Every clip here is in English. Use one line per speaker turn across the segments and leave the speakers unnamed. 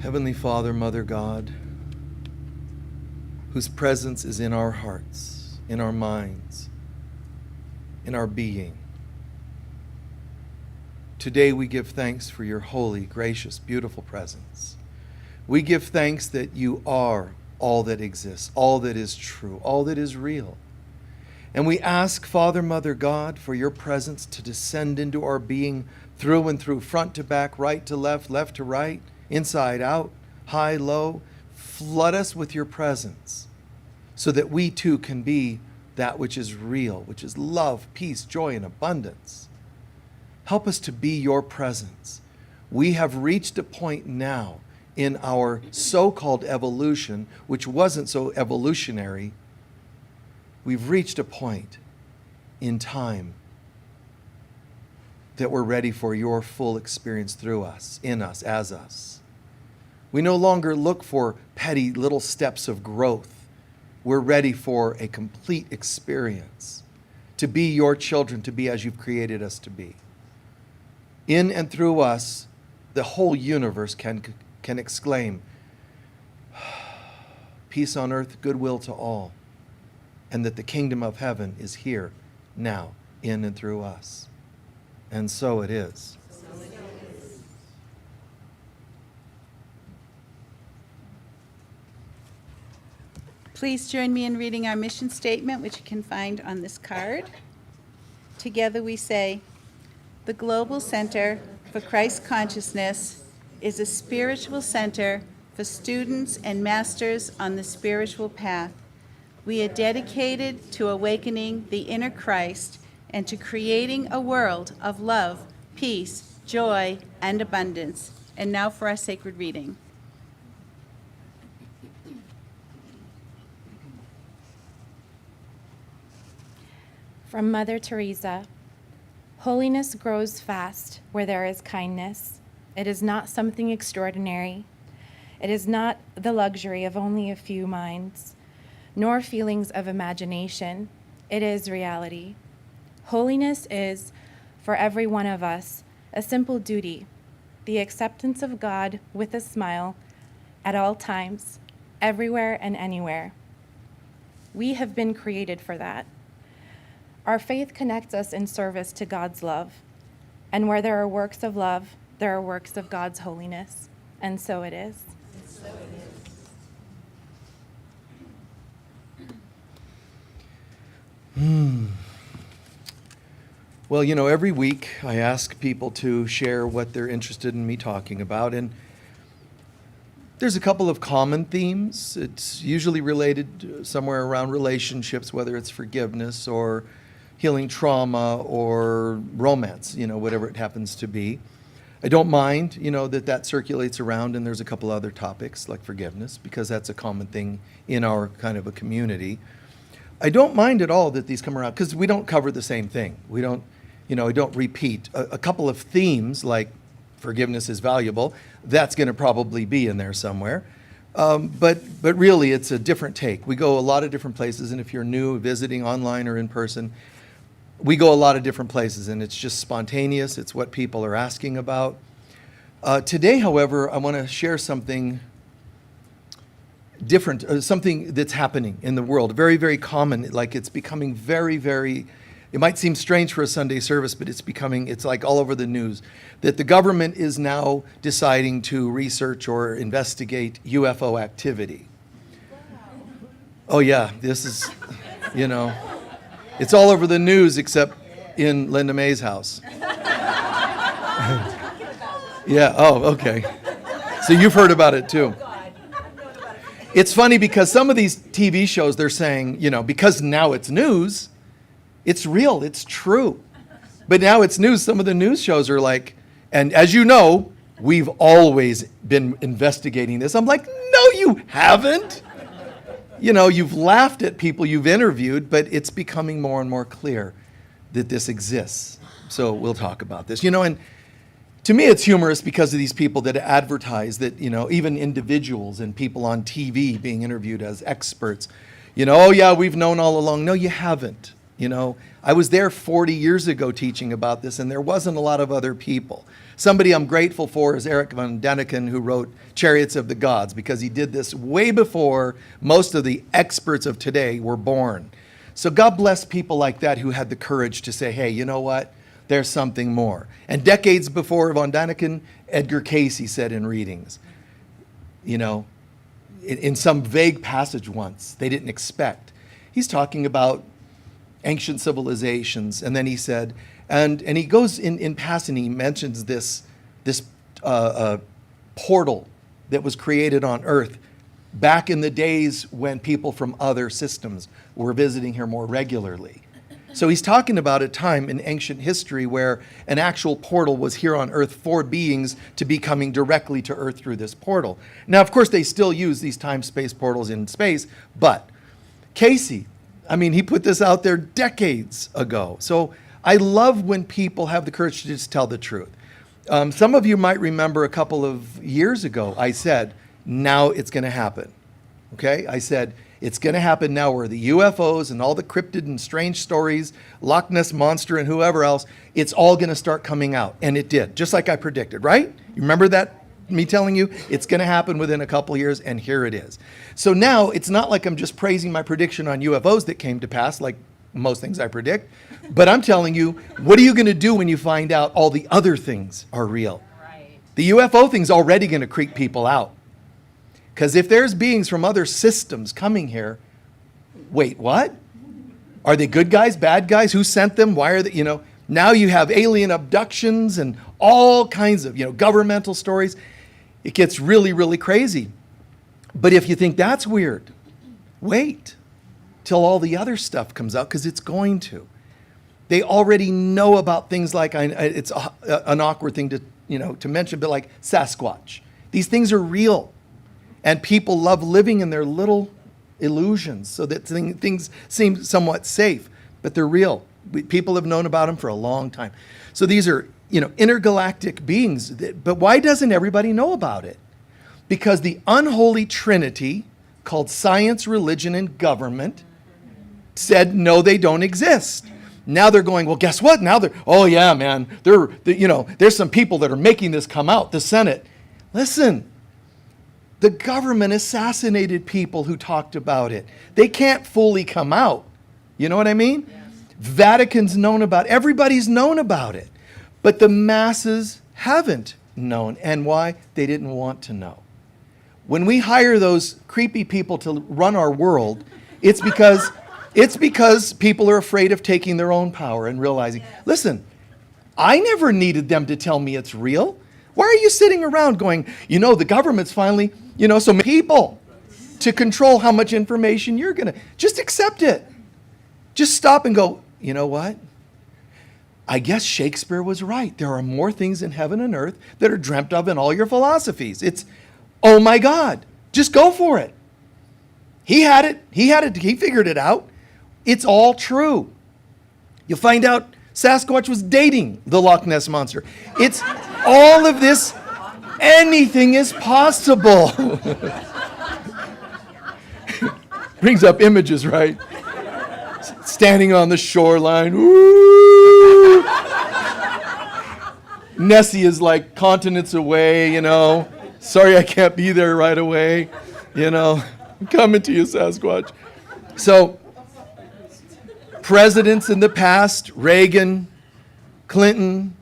Heavenly Father, Mother God, whose presence is in our hearts, in our minds, in our being. Today we give thanks for your holy, gracious, beautiful presence. We give thanks that you are all that exists, all that is true, all that is real. And we ask, Father, Mother God, for your presence to descend into our being through and through, front to back, right to left, left to right, inside out, high, low. Flood us with your presence so that we too can be that which is real, which is love, peace, joy, and abundance. Help us to be your presence. We have reached a point now in our so-called evolution, which wasn't so evolutionary. We've reached a point in time that we're ready for your full experience through us, in us, as us. We no longer look for petty little steps of growth. We're ready for a complete experience, to be your children, to be as you've created us to be. In and through us, the whole universe can exclaim, peace on earth, goodwill to all, and that the kingdom of heaven is here, now, in and through us. And so it is.
Please join me in reading our mission statement, which you can find on this card. Together we say, the Global Center for Christ Consciousness is a spiritual center for students and masters on the spiritual path. We are dedicated to awakening the inner Christ and to creating a world of love, peace, joy, and abundance. And now for our sacred reading.
From Mother Teresa, holiness grows fast where there is kindness. It is not something extraordinary. It is not the luxury of only a few minds, nor feelings of imagination. It is reality. Holiness is, for every one of us, a simple duty, the acceptance of God with a smile at all times, everywhere and anywhere. We have been created for that. Our faith connects us in service to God's love, and where there are works of love, there are works of God's holiness, and so it is.
Well, you know, every week I ask people to share what they're interested in me talking about, and there's a couple of common themes. It's usually related somewhere around relationships, whether it's forgiveness or healing trauma or romance, you know, whatever it happens to be. I don't mind, you know, that circulates around, and there's a couple other topics like forgiveness, because that's a common thing in our kind of a community. I don't mind at all that these come around, because we don't cover the same thing. We don't, you know, we don't repeat. A couple of themes like forgiveness is valuable, that's going to probably be in there somewhere. But really, it's a different take. We go a lot of different places, and if you're new, visiting online or in person, we go a lot of different places, and it's just spontaneous. It's what people are asking about. Today, however, I want to share something different, something that's happening in the world, very, very common. Like, it's becoming very, very, it might seem strange for a Sunday service, but it's like all over the news, that the government is now deciding to research or investigate UFO activity. Oh yeah, this is, you know, it's all over the news except in Linda May's house. Yeah, oh, okay. So you've heard about it too. It's funny because some of these TV shows, they're saying, you know, because now it's news, it's real, it's true. But now it's news. Some of the news shows are like, and as you know, we've always been investigating this. I'm like, no, you haven't. You know, you've laughed at people you've interviewed, but it's becoming more and more clear that this exists. So we'll talk about this. You know, and to me it's humorous because of these people that advertise that, you know, even individuals and people on TV being interviewed as experts, you know, oh yeah, we've known all along. No, you haven't. You know, I was there 40 years ago teaching about this, and there wasn't a lot of other people. Somebody I'm grateful for is Eric von Däniken, who wrote Chariots of the Gods, because he did this way before most of the experts of today were born. So God bless people like that who had the courage to say, hey, you know what? There's something more. And decades before von Däniken, Edgar Cayce said in readings, you know, in some vague passage once they didn't expect, he's talking about ancient civilizations, and then he said, and he goes in passing, he mentions this portal that was created on Earth back in the days when people from other systems were visiting here more regularly. So he's talking about a time in ancient history where an actual portal was here on Earth for beings to be coming directly to Earth through this portal. Now, of course, they still use these time-space portals in space, but Cayce, I mean, he put this out there decades ago. So I love when people have the courage to just tell the truth. Some of you might remember a couple of years ago, I said, now it's going to happen. Okay? I said, it's going to happen now where the UFOs and all the cryptid and strange stories, Loch Ness Monster and whoever else, it's all going to start coming out. And it did, just like I predicted, right? You remember that? Me telling you it's going to happen within a couple of years, and here it is. So now it's not like I'm just praising my prediction on UFOs that came to pass, like most things I predict, but I'm telling you, what are you going to do when you find out all the other things are real? Right. The UFO thing's already going to creep people out. Because if there's beings from other systems coming here, wait, what? Are they good guys, bad guys? Who sent them? Why are they, you know? Now you have alien abductions and all kinds of, you know, governmental stories. It gets really, really crazy. But if you think that's weird, wait till all the other stuff comes out, because it's going to. They already know about things like, it's an awkward thing to, you know, to mention, but like Sasquatch. These things are real. And people love living in their little illusions so that things seem somewhat safe, but they're real. People have known about them for a long time. So these are, you know, intergalactic beings. But why doesn't everybody know about it? Because the unholy trinity called science, religion, and government said, no, they don't exist. Now they're going, well, guess what? Now they're, oh yeah, man, you know, there's some people that are making this come out, the Senate. Listen, the government assassinated people who talked about it. They can't fully come out. You know what I mean? Yes. Vatican's known about it. Everybody's known about it. But the masses haven't known. And why? They didn't want to know. When we hire those creepy people to run our world, it's because people are afraid of taking their own power and realizing, listen, I never needed them to tell me it's real. Why are you sitting around going, you know, the government's finally, you know, some people to control how much information you're going to, just accept it. Just stop and go, you know what? I guess Shakespeare was right. There are more things in heaven and earth that are dreamt of in all your philosophies. It's, oh my God, just go for it. He had it, he figured it out. It's all true. You'll find out Sasquatch was dating the Loch Ness Monster. It's all of this, anything is possible. Brings up images, right? Standing on the shoreline. Ooh. Nessie is like continents away, you know. Sorry I can't be there right away, you know. I'm coming to you, Sasquatch. So, presidents in the past, Reagan, Clinton,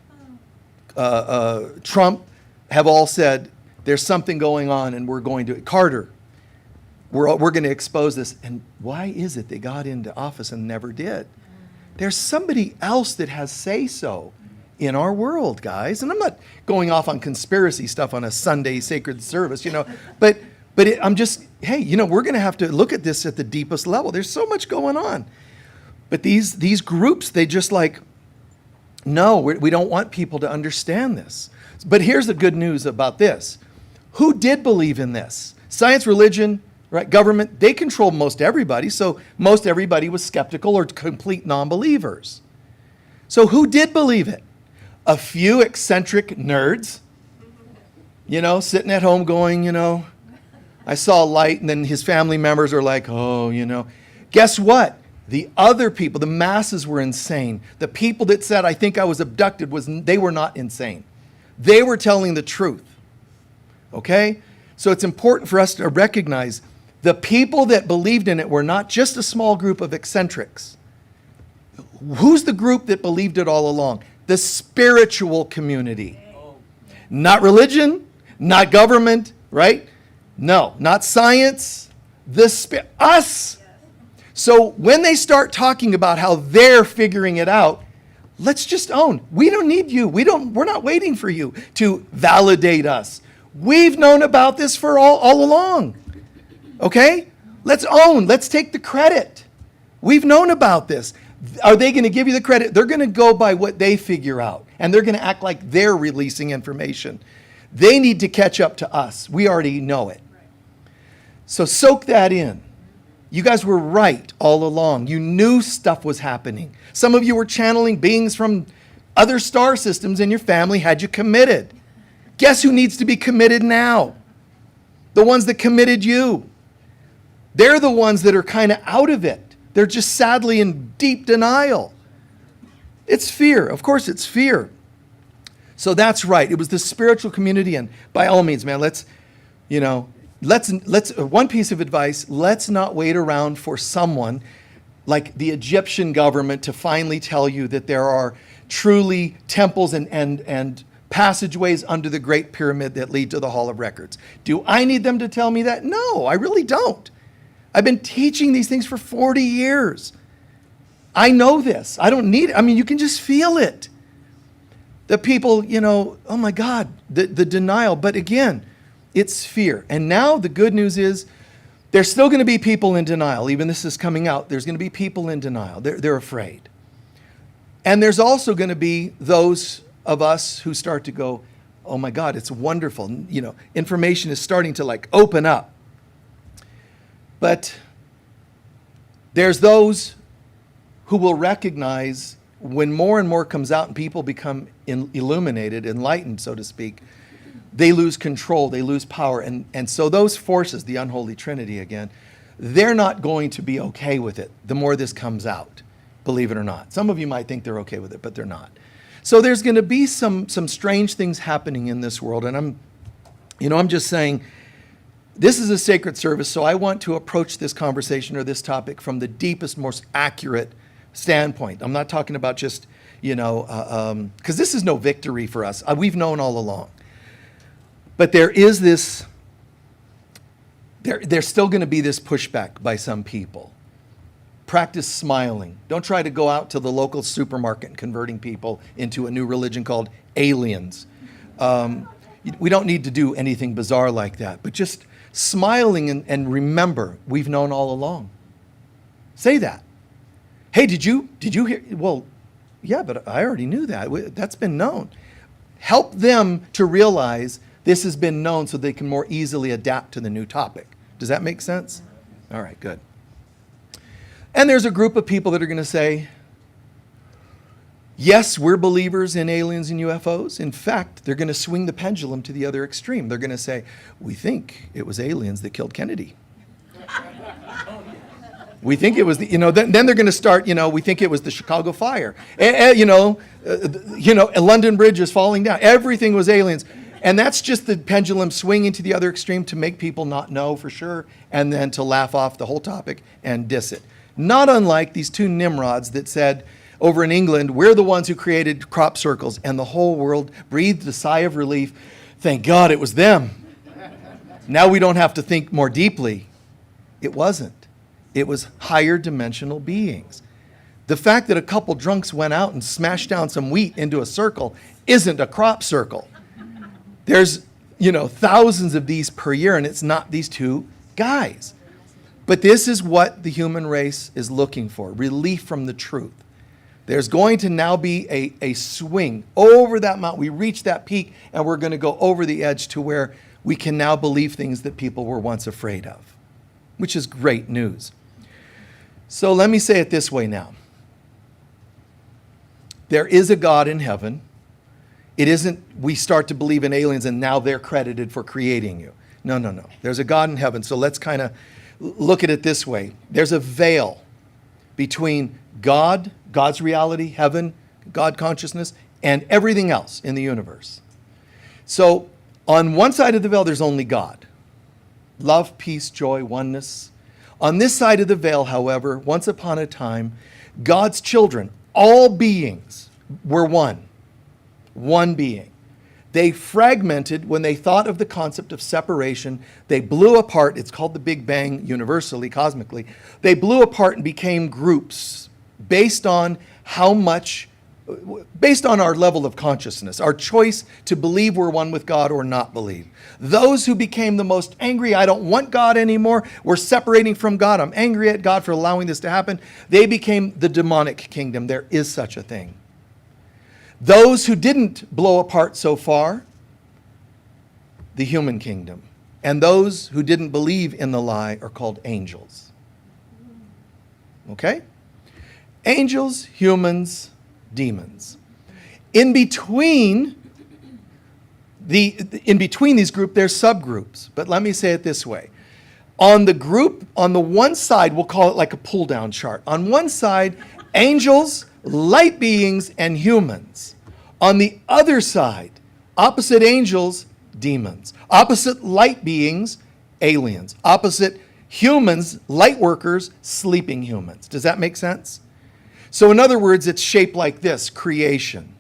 Trump, have all said, there's something going on and we're going to, Carter, we're going to expose this. And why is it they got into office and never did? There's somebody else that has say-so in our world, guys. And I'm not going off on conspiracy stuff on a Sunday sacred service, you know, but I'm just, hey, you know, we're going to have to look at this at the deepest level. There's so much going on. But these groups, they just like, no, we don't want people to understand this. But here's the good news about this. Who did believe in this? Science, religion, right? Government, they control most everybody. So most everybody was skeptical or complete non-believers. So who did believe it? A few eccentric nerds, you know, sitting at home going, you know, I saw a light, and then his family members are like, oh, you know. Guess what? The other people, the masses, were insane. The people that said, I think I was abducted, they were not insane. They were telling the truth. Okay? So it's important for us to recognize the people that believed in it were not just a small group of eccentrics. Who's the group that believed it all along? The spiritual community. Not religion, not government, right? No, not science. Us. So when they start talking about how they're figuring it out, let's just own. We don't need you. We're not waiting for you to validate us. We've known about this for all along. Okay? Let's own. Let's take the credit. We've known about this. Are they going to give you the credit? They're going to go by what they figure out, and they're going to act like they're releasing information. They need to catch up to us. We already know it. So soak that in. You guys were right all along. You knew stuff was happening. Some of you were channeling beings from other star systems, and your family had you committed. Guess who needs to be committed now? The ones that committed you. They're the ones that are kind of out of it. They're just sadly in deep denial. It's fear. Of course, it's fear. So that's right. It was the spiritual community, and by all means, man, let's one piece of advice, let's not wait around for someone like the Egyptian government to finally tell you that there are truly temples and passageways under the Great Pyramid that lead to the Hall of Records. Do I need them to tell me that? No, I really don't. I've been teaching these things for 40 years. I know this. I don't need it. I mean, you can just feel it. The people, oh my God, the denial. But again, it's fear. And now the good news is there's still going to be people in denial. Even this is coming out. There's going to be people in denial. They're afraid. And there's also going to be those of us who start to go, oh my God, it's wonderful. Information is starting to open up. But there's those who will recognize when more and more comes out and people become illuminated, enlightened, so to speak, they lose control, they lose power. And so those forces, the unholy trinity again, they're not going to be okay with it the more this comes out, believe it or not. Some of you might think they're okay with it, but they're not. So there's going to be some strange things happening in this world. And I'm just saying, this is a sacred service, so I want to approach this conversation or this topic from the deepest, most accurate standpoint. I'm not talking about just, because this is no victory for us. We've known all along. But there is this, there's still going to be this pushback by some people. Practice smiling. Don't try to go out to the local supermarket and converting people into a new religion called aliens. We don't need to do anything bizarre like that, but just smiling and remember, we've known all along. Say that. Hey, did you hear? Well, yeah, but I already knew that. That's been known. Help them to realize this has been known so they can more easily adapt to the new topic. Does that make sense? All right, good. And there's a group of people that are going to say, yes, we're believers in aliens and UFOs. In fact, they're going to swing the pendulum to the other extreme. They're going to say, we think it was aliens that killed Kennedy. We think it was then they're going to start, we think it was the Chicago fire. A London Bridge is falling down. Everything was aliens. And that's just the pendulum swinging to the other extreme to make people not know for sure and then to laugh off the whole topic and diss it. Not unlike these two Nimrods that said, over in England, we're the ones who created crop circles, and the whole world breathed a sigh of relief. Thank God it was them. Now we don't have to think more deeply. It wasn't. It was higher dimensional beings. The fact that a couple drunks went out and smashed down some wheat into a circle isn't a crop circle. There's, thousands of these per year, and it's not these two guys. But this is what the human race is looking for, relief from the truth. There's going to now be a swing over that mountain. We reach that peak, and we're going to go over the edge to where we can now believe things that people were once afraid of, which is great news. So let me say it this way now. There is a God in heaven. It isn't we start to believe in aliens and now they're credited for creating you. No. There's a God in heaven. So let's kind of look at it this way. There's a veil between God, God's reality, heaven, God consciousness, and everything else in the universe. So on one side of the veil, there's only God. Love, peace, joy, oneness. On this side of the veil, however, once upon a time, God's children, all beings, were one being. They fragmented when they thought of the concept of separation. They blew apart. It's called the Big Bang universally, cosmically. They blew apart and became groups based on based on our level of consciousness, our choice to believe we're one with God or not believe. Those who became the most angry, I don't want God anymore, we're separating from God, I'm angry at God for allowing this to happen, they became the demonic kingdom. There is such a thing. Those who didn't blow apart so far, the human kingdom. And those who didn't believe in the lie are called angels. Okay? Angels, humans, demons. In between these groups, there's subgroups. But let me say it this way. On the one side, we'll call it like a pull-down chart. On one side, angels, light beings, and humans. On the other side, opposite angels, demons. Opposite light beings, aliens. Opposite humans, light workers, sleeping humans. Does that make sense? So in other words, it's shaped like this, creation.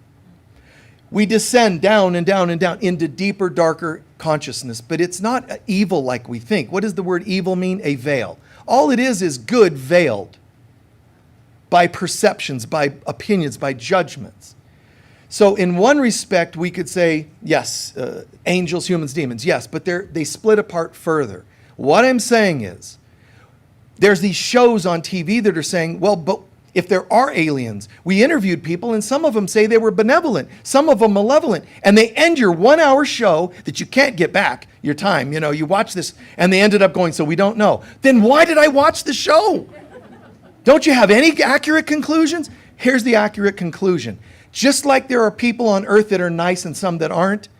We descend down and down and down into deeper, darker consciousness, but it's not evil like we think. What does the word evil mean? A veil. All it is good veiled by perceptions, by opinions, by judgments. So in one respect, we could say, yes, angels, humans, demons, yes, but they split apart further. What I'm saying is, there's these shows on TV that are saying, well, but if there are aliens, we interviewed people and some of them say they were benevolent, some of them malevolent, and they end your 1 hour show that you can't get back your time. You watch this and they ended up going, so we don't know. Then why did I watch the show? Don't you have any accurate conclusions? Here's the accurate conclusion. Just like there are people on earth that are nice and some that aren't,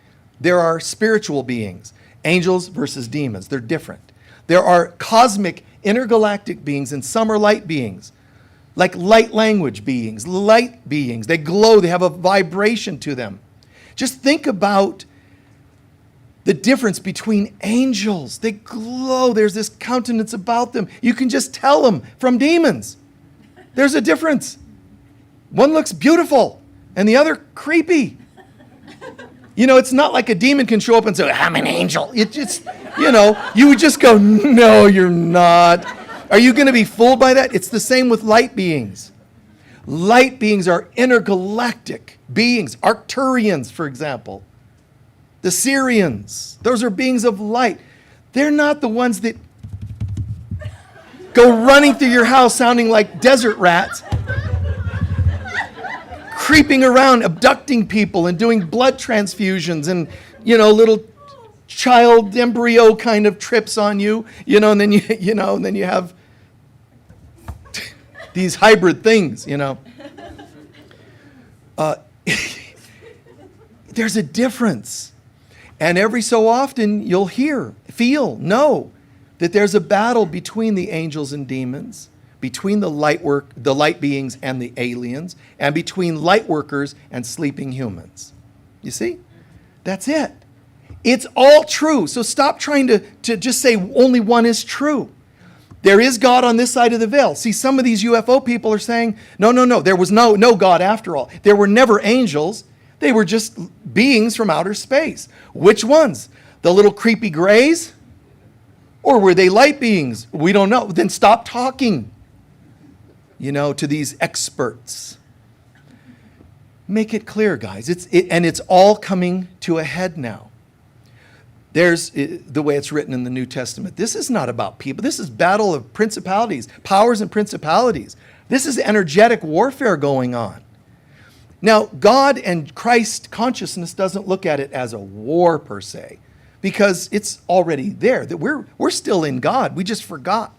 there are spiritual beings, angels versus demons. They're different. There are cosmic intergalactic beings and some are light beings. Like light language beings, light beings. They glow, they have a vibration to them. Just think about the difference between angels. They glow, there's this countenance about them. You can just tell them from demons. There's a difference. One looks beautiful and the other creepy. It's not like a demon can show up and say, I'm an angel. It just, you would just go, no, you're not. Are you going to be fooled by that? It's the same with light beings. Light beings are intergalactic beings. Arcturians, for example. The Syrians. Those are beings of light. They're not the ones that go running through your house sounding like desert rats, creeping around, abducting people and doing blood transfusions and, little child embryo kind of trips on you, and then you have these hybrid things, There's a difference. And every so often you'll know that there's a battle between the angels and demons, between the light beings and the aliens, and between light workers and sleeping humans. You see? That's it. It's all true. So stop trying to just say only one is true. There is God on this side of the veil. See, some of these UFO people are saying, no, there was no God after all. There were never angels. They were just beings from outer space. Which ones? The little creepy grays? Or were they light beings? We don't know. Then stop talking, to these experts. Make it clear, guys. And it's all coming to a head now. There's the way it's written in the New Testament. This is not about people. This is battle of principalities, powers and principalities. This is energetic warfare going on. Now, God and Christ consciousness doesn't look at it as a war per se, because it's already there, that we're still in God. We just forgot.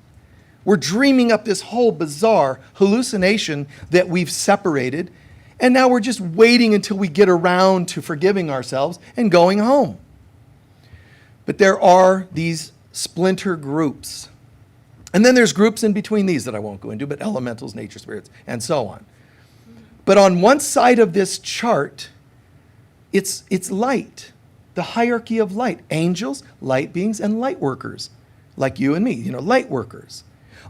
We're dreaming up this whole bizarre hallucination that we've separated, and now we're just waiting until we get around to forgiving ourselves and going home. But there are these splinter groups. And then there's groups in between these that I won't go into, but elementals, nature spirits, and so on. But on one side of this chart, it's light, the hierarchy of light. Angels, light beings, and light workers, like you and me, light workers.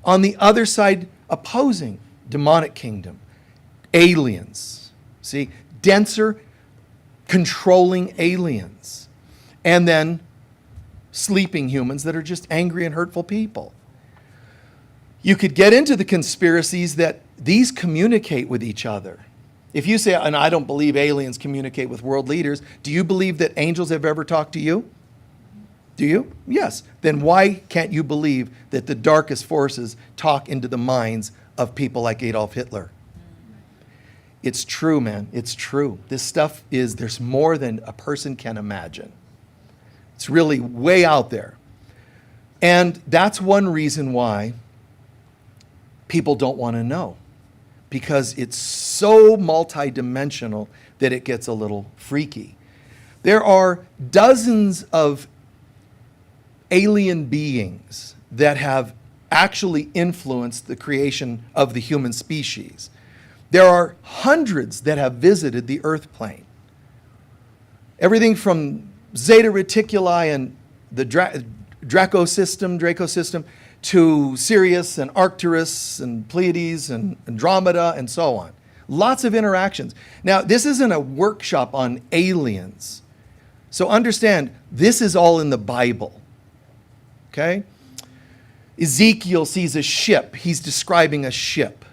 On the other side, opposing, demonic kingdom, aliens, see, denser, controlling aliens. And then sleeping humans that are just angry and hurtful people. You could get into the conspiracies that these communicate with each other. If you say, and I don't believe aliens communicate with world leaders, do you believe that angels have ever talked to you? Do you? Yes. Then why can't you believe that the darkest forces talk into the minds of people like Adolf Hitler? It's true, man. It's true. This stuff there's more than a person can imagine. It's really way out there. And that's one reason why people don't want to know, because it's so multidimensional that it gets a little freaky. There are dozens of alien beings that have actually influenced the creation of the human species. There are hundreds that have visited the Earth plane. Everything from Zeta Reticuli and the Draco system, to Sirius and Arcturus and Pleiades and Andromeda and so on. Lots of interactions. Now, this isn't a workshop on aliens. So understand, this is all in the Bible. Okay? Ezekiel sees a ship. He's describing a ship.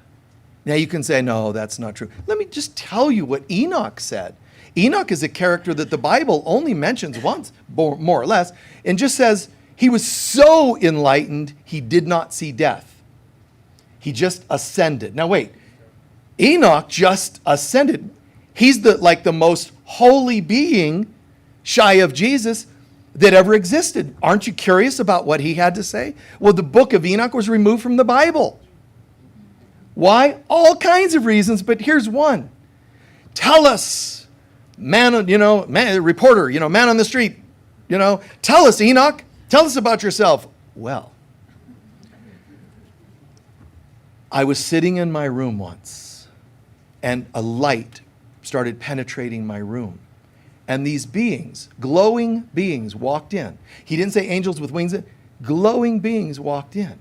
Now you can say, no, that's not true. Let me just tell you what Enoch said. Enoch is a character that the Bible only mentions once, more or less, and just says he was so enlightened he did not see death. He just ascended. Now wait, Enoch just ascended. He's the most holy being, shy of Jesus, that ever existed. Aren't you curious about what he had to say? Well, the book of Enoch was removed from the Bible. Why? All kinds of reasons, but here's one. Tell us, reporter, man on the street, tell us, Enoch, tell us about yourself. Well, I was sitting in my room once, and a light started penetrating my room. And these beings, glowing beings, walked in. He didn't say angels with wings. Glowing beings walked in.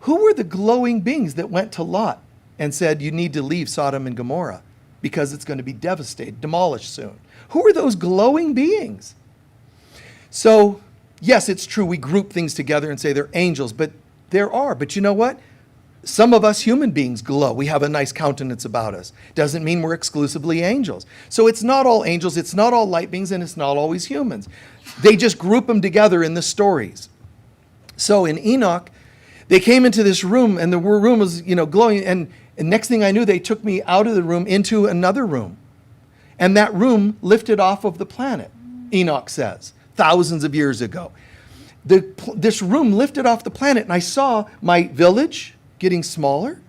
Who were the glowing beings that went to Lot and said, you need to leave Sodom and Gomorrah because it's going to be devastated, demolished soon? Who are those glowing beings? So, yes, it's true. We group things together and say they're angels, but there are. But you know what? Some of us human beings glow. We have a nice countenance about us. Doesn't mean we're exclusively angels. So it's not all angels, it's not all light beings, and it's not always humans. They just group them together in the stories. So in Enoch, they came into this room, and the room was, glowing, and next thing I knew, they took me out of the room into another room. And that room lifted off of the planet, Enoch says, thousands of years ago. This room lifted off the planet, and I saw my village getting smaller,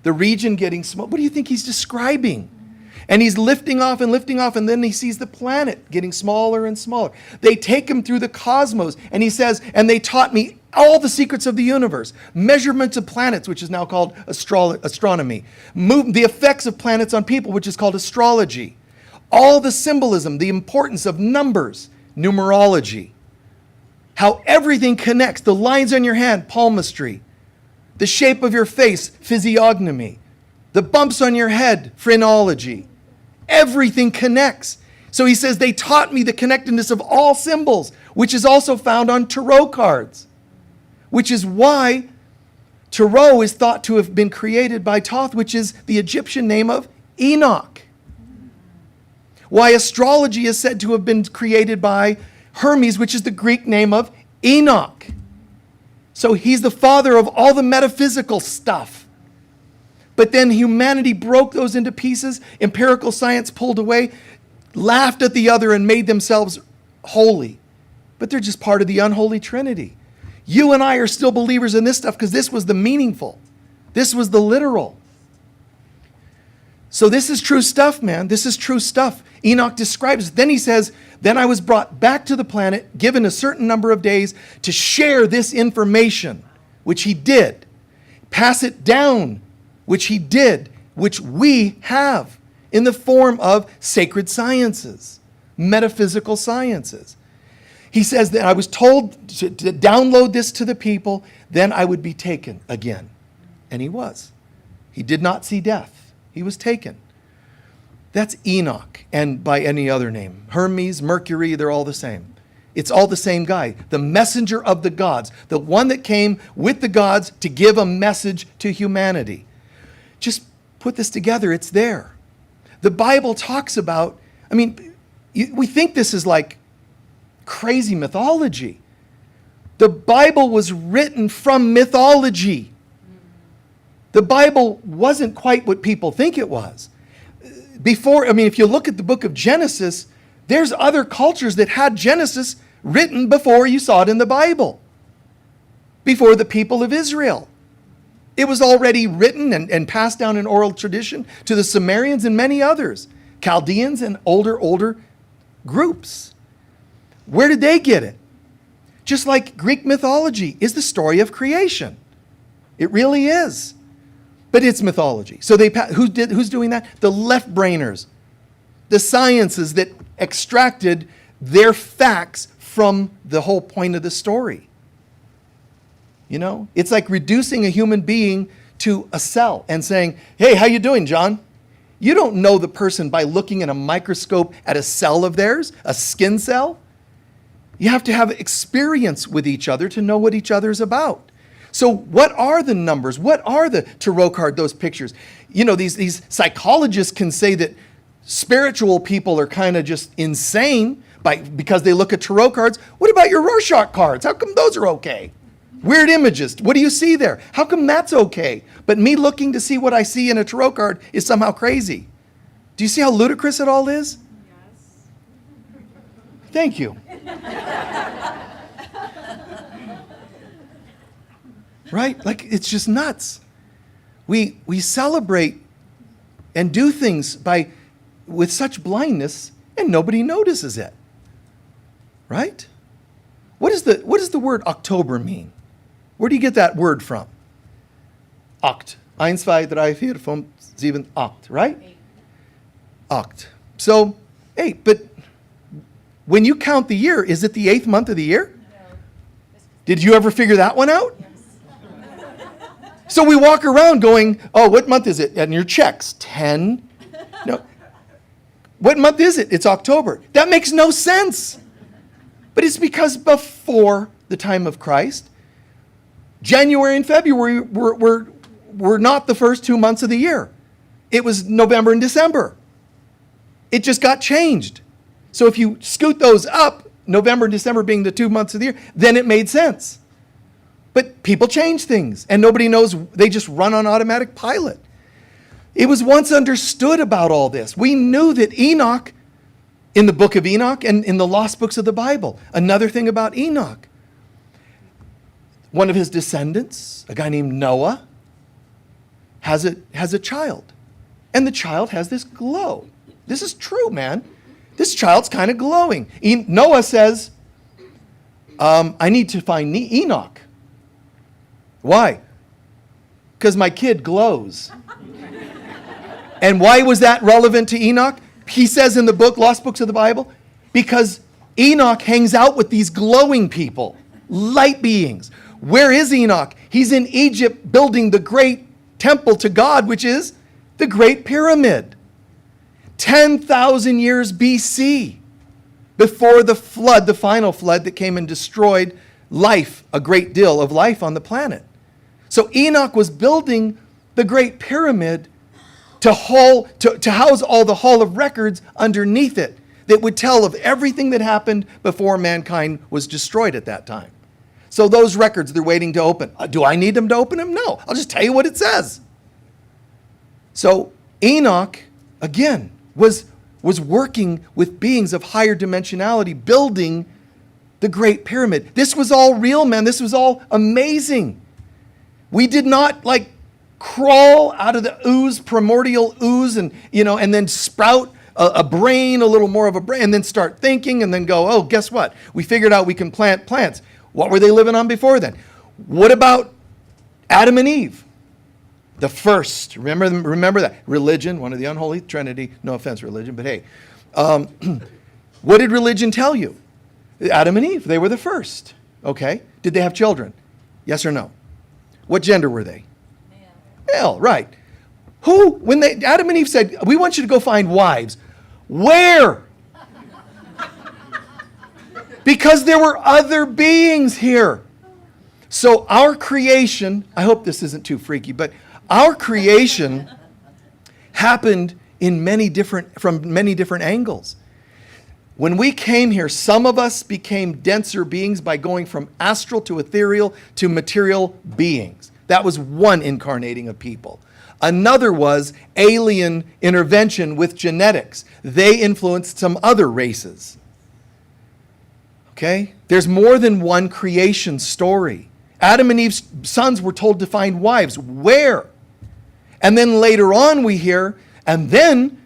the region getting smaller. What do you think he's describing? And he's lifting off, and then he sees the planet getting smaller and smaller. They take him through the cosmos, and he says, and they taught me all the secrets of the universe, measurements of planets, which is now called astronomy, the effects of planets on people, which is called astrology, all the symbolism, the importance of numbers, numerology, how everything connects, the lines on your hand, palmistry, the shape of your face, physiognomy, the bumps on your head, phrenology. Everything connects. So he says, they taught me the connectedness of all symbols, which is also found on tarot cards, which is why tarot is thought to have been created by Thoth, which is the Egyptian name of Enoch. Why astrology is said to have been created by Hermes, which is the Greek name of Enoch. So he's the father of all the metaphysical stuff. But then humanity broke those into pieces. Empirical science pulled away, laughed at the other, and made themselves holy. But they're just part of the unholy trinity. You and I are still believers in this stuff because this was the meaningful. This was the literal. So this is true stuff, man. This is true stuff. Enoch describes. Then he says, then I was brought back to the planet, given a certain number of days to share this information, which he did. pass it down, which he did, which we have in the form of sacred sciences, metaphysical sciences. He says that I was told to download this to the people, then I would be taken again. And he was. He did not see death. He was taken. That's Enoch, and by any other name. Hermes, Mercury, they're all the same. It's all the same guy, the messenger of the gods, the one that came with the gods to give a message to humanity. Just put this together, it's there. The Bible talks about, we think this is like crazy mythology. The Bible was written from mythology. The Bible wasn't quite what people think it was. If you look at the book of Genesis, there's other cultures that had Genesis written before you saw it in the Bible, before the people of Israel. It was already written and passed down in oral tradition to the Sumerians and many others, Chaldeans and older groups. Where did they get it? Just like Greek mythology is the story of creation. It really is. But it's mythology. So who's doing that? The left-brainers. The sciences that extracted their facts from the whole point of the story. You know? It's like reducing a human being to a cell and saying, hey, how you doing, John? You don't know the person by looking in a microscope at a cell of theirs, a skin cell. You have to have experience with each other to know what each other's about. So what are the numbers? What are the tarot card, those pictures? You know, these psychologists can say that spiritual people are kind of just insane because they look at tarot cards. What about your Rorschach cards? How come those are okay? Weird images. What do you see there? How come that's okay? But me looking to see what I see in a tarot card is somehow crazy. Do you see how ludicrous it all is? Yes. Thank you. Right? Like, it's just nuts. We celebrate and do things with such blindness, and nobody notices it. Right? What does the word October mean? Where do you get that word from? Oct. 1, 2, 3, 4, 5, 7, 8, right? Oct. So, 8. But when you count the year, is it the 8th month of the year? No. Did you ever figure that one out? So we walk around going, oh, what month is it? And your checks, 10. No. What month is it? It's October. That makes no sense. But it's because before the time of Christ, January and February were not the first 2 months of the year. It was November and December. It just got changed. So if you scoot those up, November and December being the 2 months of the year, then it made sense. But people change things, and nobody knows. They just run on automatic pilot. It was once understood about all this. We knew that Enoch, in the book of Enoch and in the lost books of the Bible, another thing about Enoch, one of his descendants, a guy named Noah, has a child. And the child has this glow. This is true, man. This child's kind of glowing. Noah says, I need to find Enoch. Why? Because my kid glows. And why was that relevant to Enoch? He says in the book, Lost Books of the Bible, because Enoch hangs out with these glowing people, light beings. Where is Enoch? He's in Egypt building the great temple to God, which is the Great Pyramid. 10,000 years BC, before the flood, the final flood that came and destroyed life, a great deal of life on the planet. So Enoch was building the Great Pyramid to house all the Hall of Records underneath it that would tell of everything that happened before mankind was destroyed at that time. So those records they're waiting to open. Do I need them to open them? No. I'll just tell you what it says. So Enoch, again, was working with beings of higher dimensionality, building the Great Pyramid. This was all real, man. This was all amazing. We did not crawl out of the ooze, primordial ooze, and then sprout a brain, a little more of a brain, and then start thinking, and then go, oh, guess what? We figured out we can plant plants. What were they living on before then? What about Adam and Eve? The first. Remember that. Religion, one of the unholy trinity. No offense, religion, but hey. What did religion tell you? Adam and Eve, they were the first. Okay. Did they have children? Yes or no? What gender were they? Male, right. When Adam and Eve said, we want you to go find wives. Where? Because there were other beings here. So our creation, I hope this isn't too freaky, but our creation happened from many different angles. When we came here, some of us became denser beings by going from astral to ethereal to material beings. That was one incarnating of people. Another was alien intervention with genetics. They influenced some other races. Okay? There's more than one creation story. Adam and Eve's sons were told to find wives. Where? And then later on we hear, and then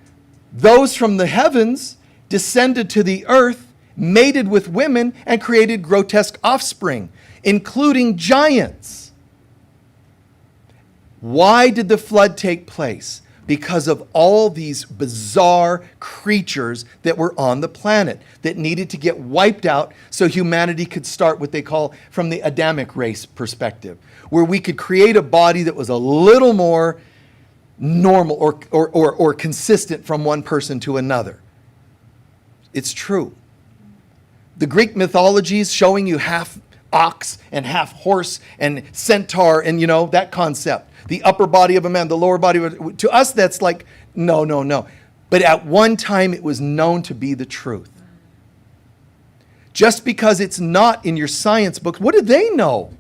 those from the heavens descended to the earth, mated with women, and created grotesque offspring, including giants. Why did the flood take place? Because of all these bizarre creatures that were on the planet that needed to get wiped out so humanity could start what they call from the Adamic race perspective, where we could create a body that was a little more normal or consistent from one person to another. It's true. The Greek mythologies showing you half ox and half horse and centaur and, that concept. The upper body of a man, the lower body of to us, that's like, no. But at one time, it was known to be the truth. Just because it's not in your science books, what do they know?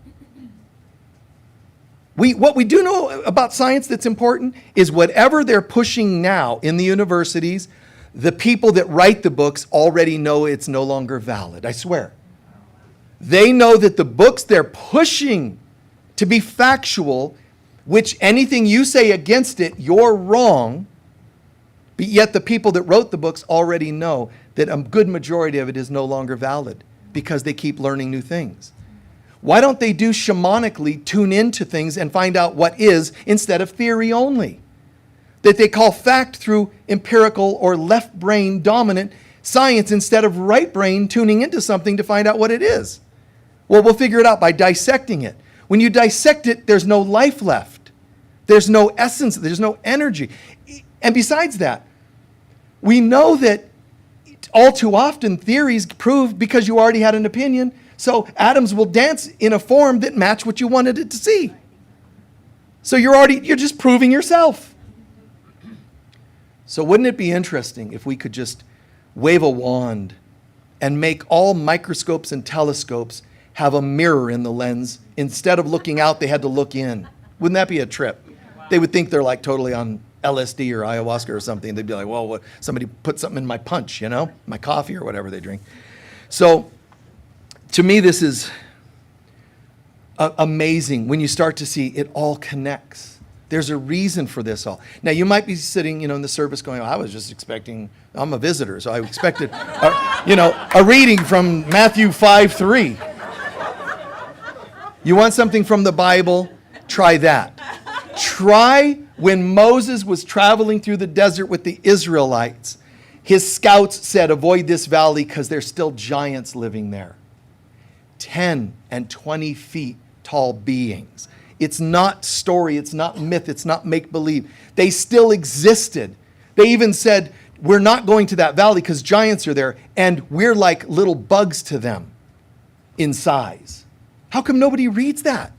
What we do know about science that's important is whatever they're pushing now in the universities, the people that write the books already know it's no longer valid, I swear. They know that the books they're pushing to be factual, which anything you say against it, you're wrong, but yet the people that wrote the books already know that a good majority of it is no longer valid because they keep learning new things. Why don't they do shamanically tune into things and find out what is instead of theory only? That they call fact through empirical or left brain dominant science instead of right brain tuning into something to find out what it is. Well, we'll figure it out by dissecting it. When you dissect it, there's no life left. There's no essence, there's no energy. And besides that, we know that all too often theories prove because you already had an opinion, so atoms will dance in a form that match what you wanted it to see. So you're just proving yourself. So wouldn't it be interesting if we could just wave a wand and make all microscopes and telescopes have a mirror in the lens? Instead of looking out, they had to look in. Wouldn't that be a trip? They would think they're like totally on LSD or ayahuasca or something. They'd be like, well, somebody put something in my punch, my coffee or whatever they drink. So to me, this is amazing when you start to see it all connects. There's a reason for this all. Now, you might be sitting, in the service going, I was just expecting, I'm a visitor, so I expected, a reading from Matthew 5:3. You want something from the Bible? Try that. Try when Moses was traveling through the desert with the Israelites. His scouts said, avoid this valley because there's still giants living there. 10 and 20 feet tall beings. It's not story, it's not myth, it's not make-believe. They still existed. They even said, we're not going to that valley because giants are there, and we're like little bugs to them in size. How come nobody reads that?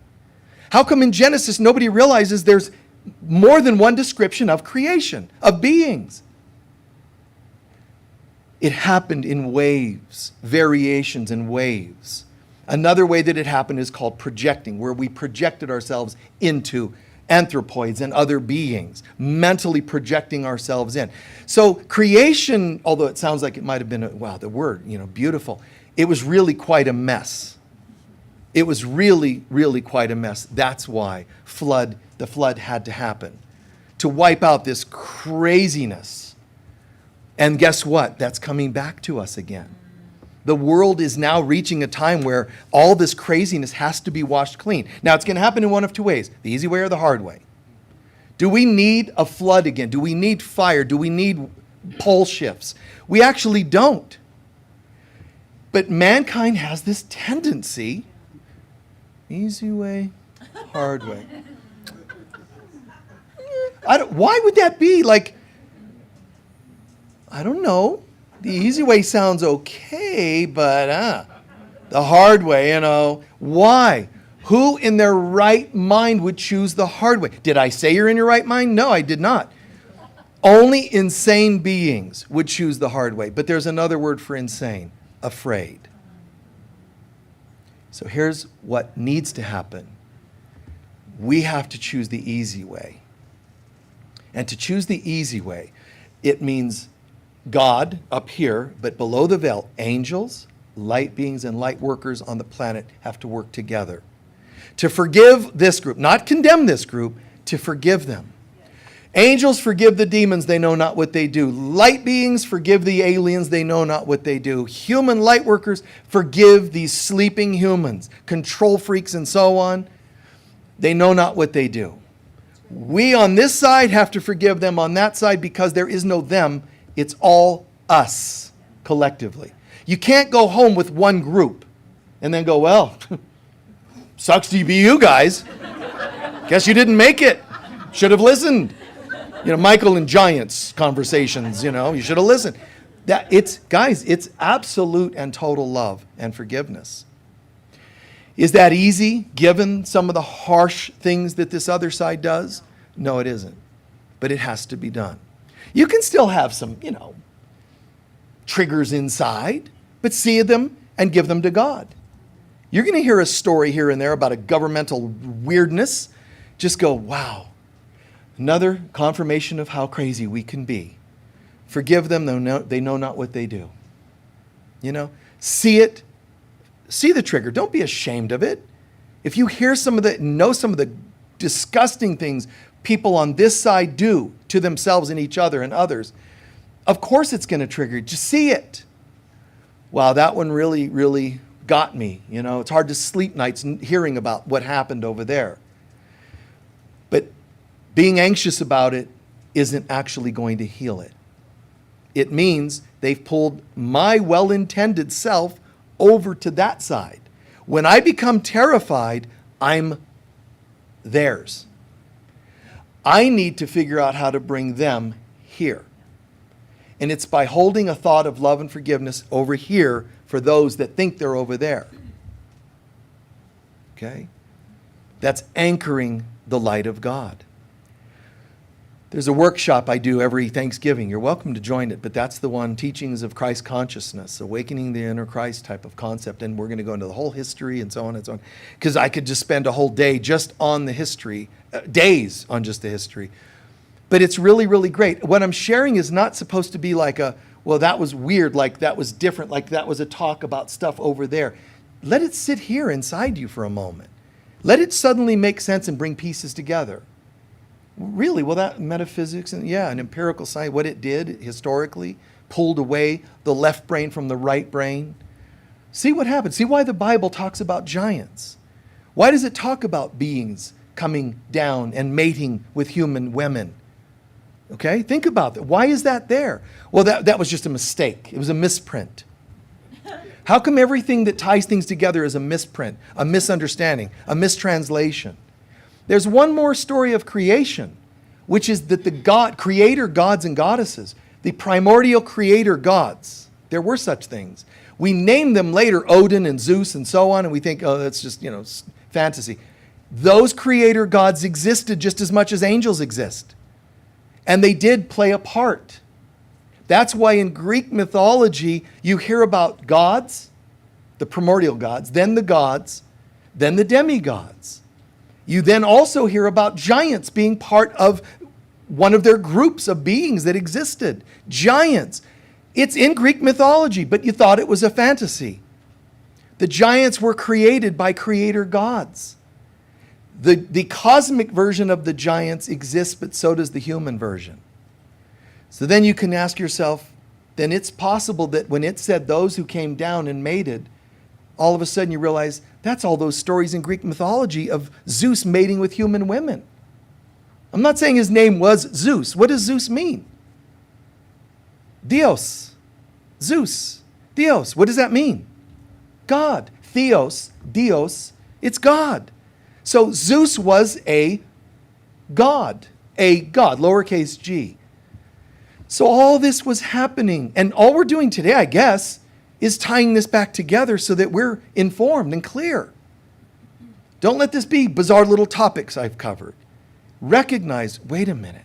How come in Genesis nobody realizes there's more than one description of creation, of beings? It happened in waves, variations in waves. Another way that it happened is called projecting, where we projected ourselves into anthropoids and other beings, mentally projecting ourselves in. So creation, although it sounds like it might have been, the word, beautiful, it was really quite a mess. It was really, really quite a mess. That's why the flood had to happen, to wipe out this craziness. And guess what? That's coming back to us again. The world is now reaching a time where all this craziness has to be washed clean. Now, it's going to happen in one of two ways, the easy way or the hard way. Do we need a flood again? Do we need fire? Do we need pole shifts? We actually don't. But mankind has this tendency, easy way, hard way. Why would that be? Like, I don't know. The easy way sounds okay, but the hard way, Why? Who in their right mind would choose the hard way? Did I say you're in your right mind? No, I did not. Only insane beings would choose the hard way. But there's another word for insane, afraid. So here's what needs to happen. We have to choose the easy way. And to choose the easy way, it means God up here, but below the veil, angels, light beings, and light workers on the planet have to work together. To forgive this group, not condemn this group, to forgive them. Angels forgive the demons, they know not what they do. Light beings forgive the aliens, they know not what they do. Human light workers forgive these sleeping humans, control freaks and so on. They know not what they do. We on this side have to forgive them on that side because there is no them, it's all us collectively. You can't go home with one group and then go, well, sucks to be you guys. Guess you didn't make it. Should have listened. Michael and Giants conversations, you should have listened. It's absolute and total love and forgiveness. Is that easy, given some of the harsh things that this other side does? No, it isn't. But it has to be done. You can still have some, triggers inside, but see them and give them to God. You're going to hear a story here and there about a governmental weirdness. Just go, wow. Another confirmation of how crazy we can be. Forgive them, they know not what they do. See it. See the trigger. Don't be ashamed of it. If you hear some of the disgusting things people on this side do to themselves and each other and others, of course it's going to trigger you. Just see it. Wow, that one really, really got me. It's hard to sleep nights hearing about what happened over there. But being anxious about it isn't actually going to heal it. It means they've pulled my well-intended self over to that side. When I become terrified, I'm theirs. I need to figure out how to bring them here. And it's by holding a thought of love and forgiveness over here for those that think they're over there. Okay? That's anchoring the light of God. There's a workshop I do every Thanksgiving. You're welcome to join it, but that's the one, Teachings of Christ Consciousness, Awakening the Inner Christ type of concept. And we're going to go into the whole history and so on and so on. Because I could just spend a whole day just on the history, days on just the history. But it's really, really great. What I'm sharing is not supposed to be like well, that was weird, like that was different, like that was a talk about stuff over there. Let it sit here inside you for a moment. Let it suddenly make sense and bring pieces together. Really, well, that metaphysics and an empirical science, what it did historically, pulled away the left brain from the right brain. See what happened. See why the Bible talks about giants. Why does it talk about beings coming down and mating with human women? Okay, think about that. Why is that there? Well, that was just a mistake. It was a misprint. How come everything that ties things together is a misprint, a misunderstanding, a mistranslation? There's one more story of creation, which is that the creator gods and goddesses, the primordial creator gods, there were such things. We name them later Odin and Zeus and so on, and we think, oh, that's just, fantasy. Those creator gods existed just as much as angels exist. And they did play a part. That's why in Greek mythology, you hear about gods, the primordial gods, then the demigods. You then also hear about giants being part of one of their groups of beings that existed. Giants. It's in Greek mythology, but you thought it was a fantasy. The giants were created by creator gods. The cosmic version of the giants exists, but so does the human version. So then you can ask yourself, then it's possible that when it said those who came down and mated, all of a sudden you realize that's all those stories in Greek mythology of Zeus mating with human women. I'm not saying his name was Zeus. What does Zeus mean? Dios. Zeus. Dios. What does that mean? God. Theos. Dios. It's God. So Zeus was a god. A god. Lowercase g. So all this was happening. And all we're doing today, I guess, is tying this back together so that we're informed and clear. Don't let this be bizarre little topics I've covered. Recognize, wait a minute.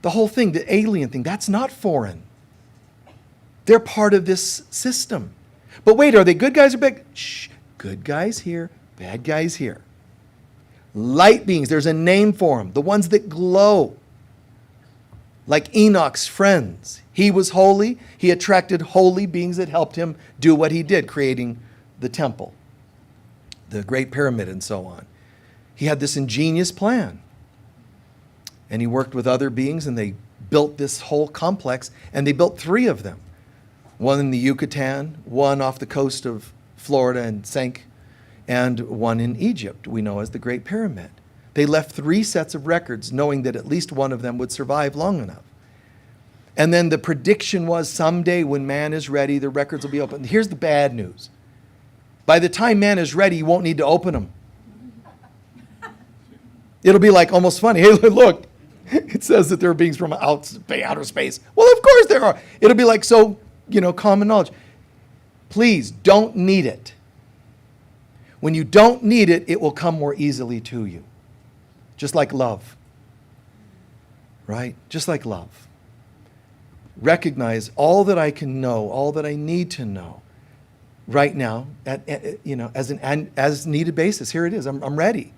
The whole thing, the alien thing, that's not foreign. They're part of this system. But wait, are they good guys or bad? Shh, good guys here, bad guys here. Light beings, there's a name for them. The ones that glow. Like Enoch's friends. He was holy. He attracted holy beings that helped him do what he did, creating the temple, the Great Pyramid, and so on. He had this ingenious plan. And he worked with other beings, and they built this whole complex, and they built 3 of them. One in the Yucatan, one off the coast of Florida and sank, and one in Egypt, we know as the Great Pyramid. They left 3 sets of records, knowing that at least one of them would survive long enough. And then the prediction was someday when man is ready, the records will be open. Here's the bad news. By the time man is ready, you won't need to open them. It'll be like almost funny. Hey, look, it says that there are beings from outer space. Well, of course there are. It'll be like so, common knowledge. Please don't need it. When you don't need it, it will come more easily to you. Just like love. Right? Just like love. Recognize all that I can know, all that I need to know right now, as needed basis. Here it is. I'm ready.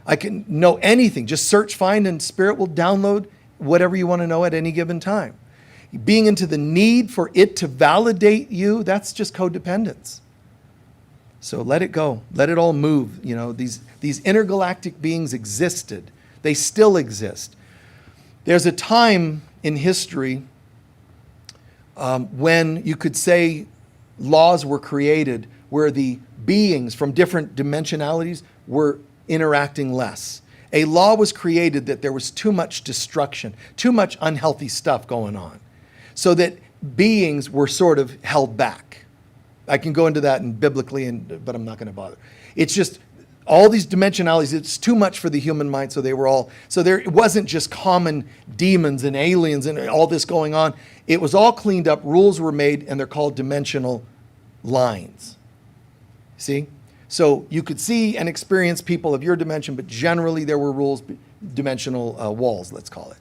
I can know anything. Just search, find, and Spirit will download whatever you want to know at any given time. Being into the need for it to validate you, that's just codependence. So let it go. Let it all move. These intergalactic beings existed. They still exist. There's a time in history when you could say laws were created where the beings from different dimensionalities were interacting less. A law was created that there was too much destruction, too much unhealthy stuff going on, so that beings were sort of held back. I can go into that biblically, but I'm not going to bother. It's just all these dimensionalities, it's too much for the human mind, so it wasn't just common demons and aliens and all this going on. It was all cleaned up, rules were made, and they're called dimensional lines. See? So you could see and experience people of your dimension, but generally there were rules, dimensional walls, let's call it.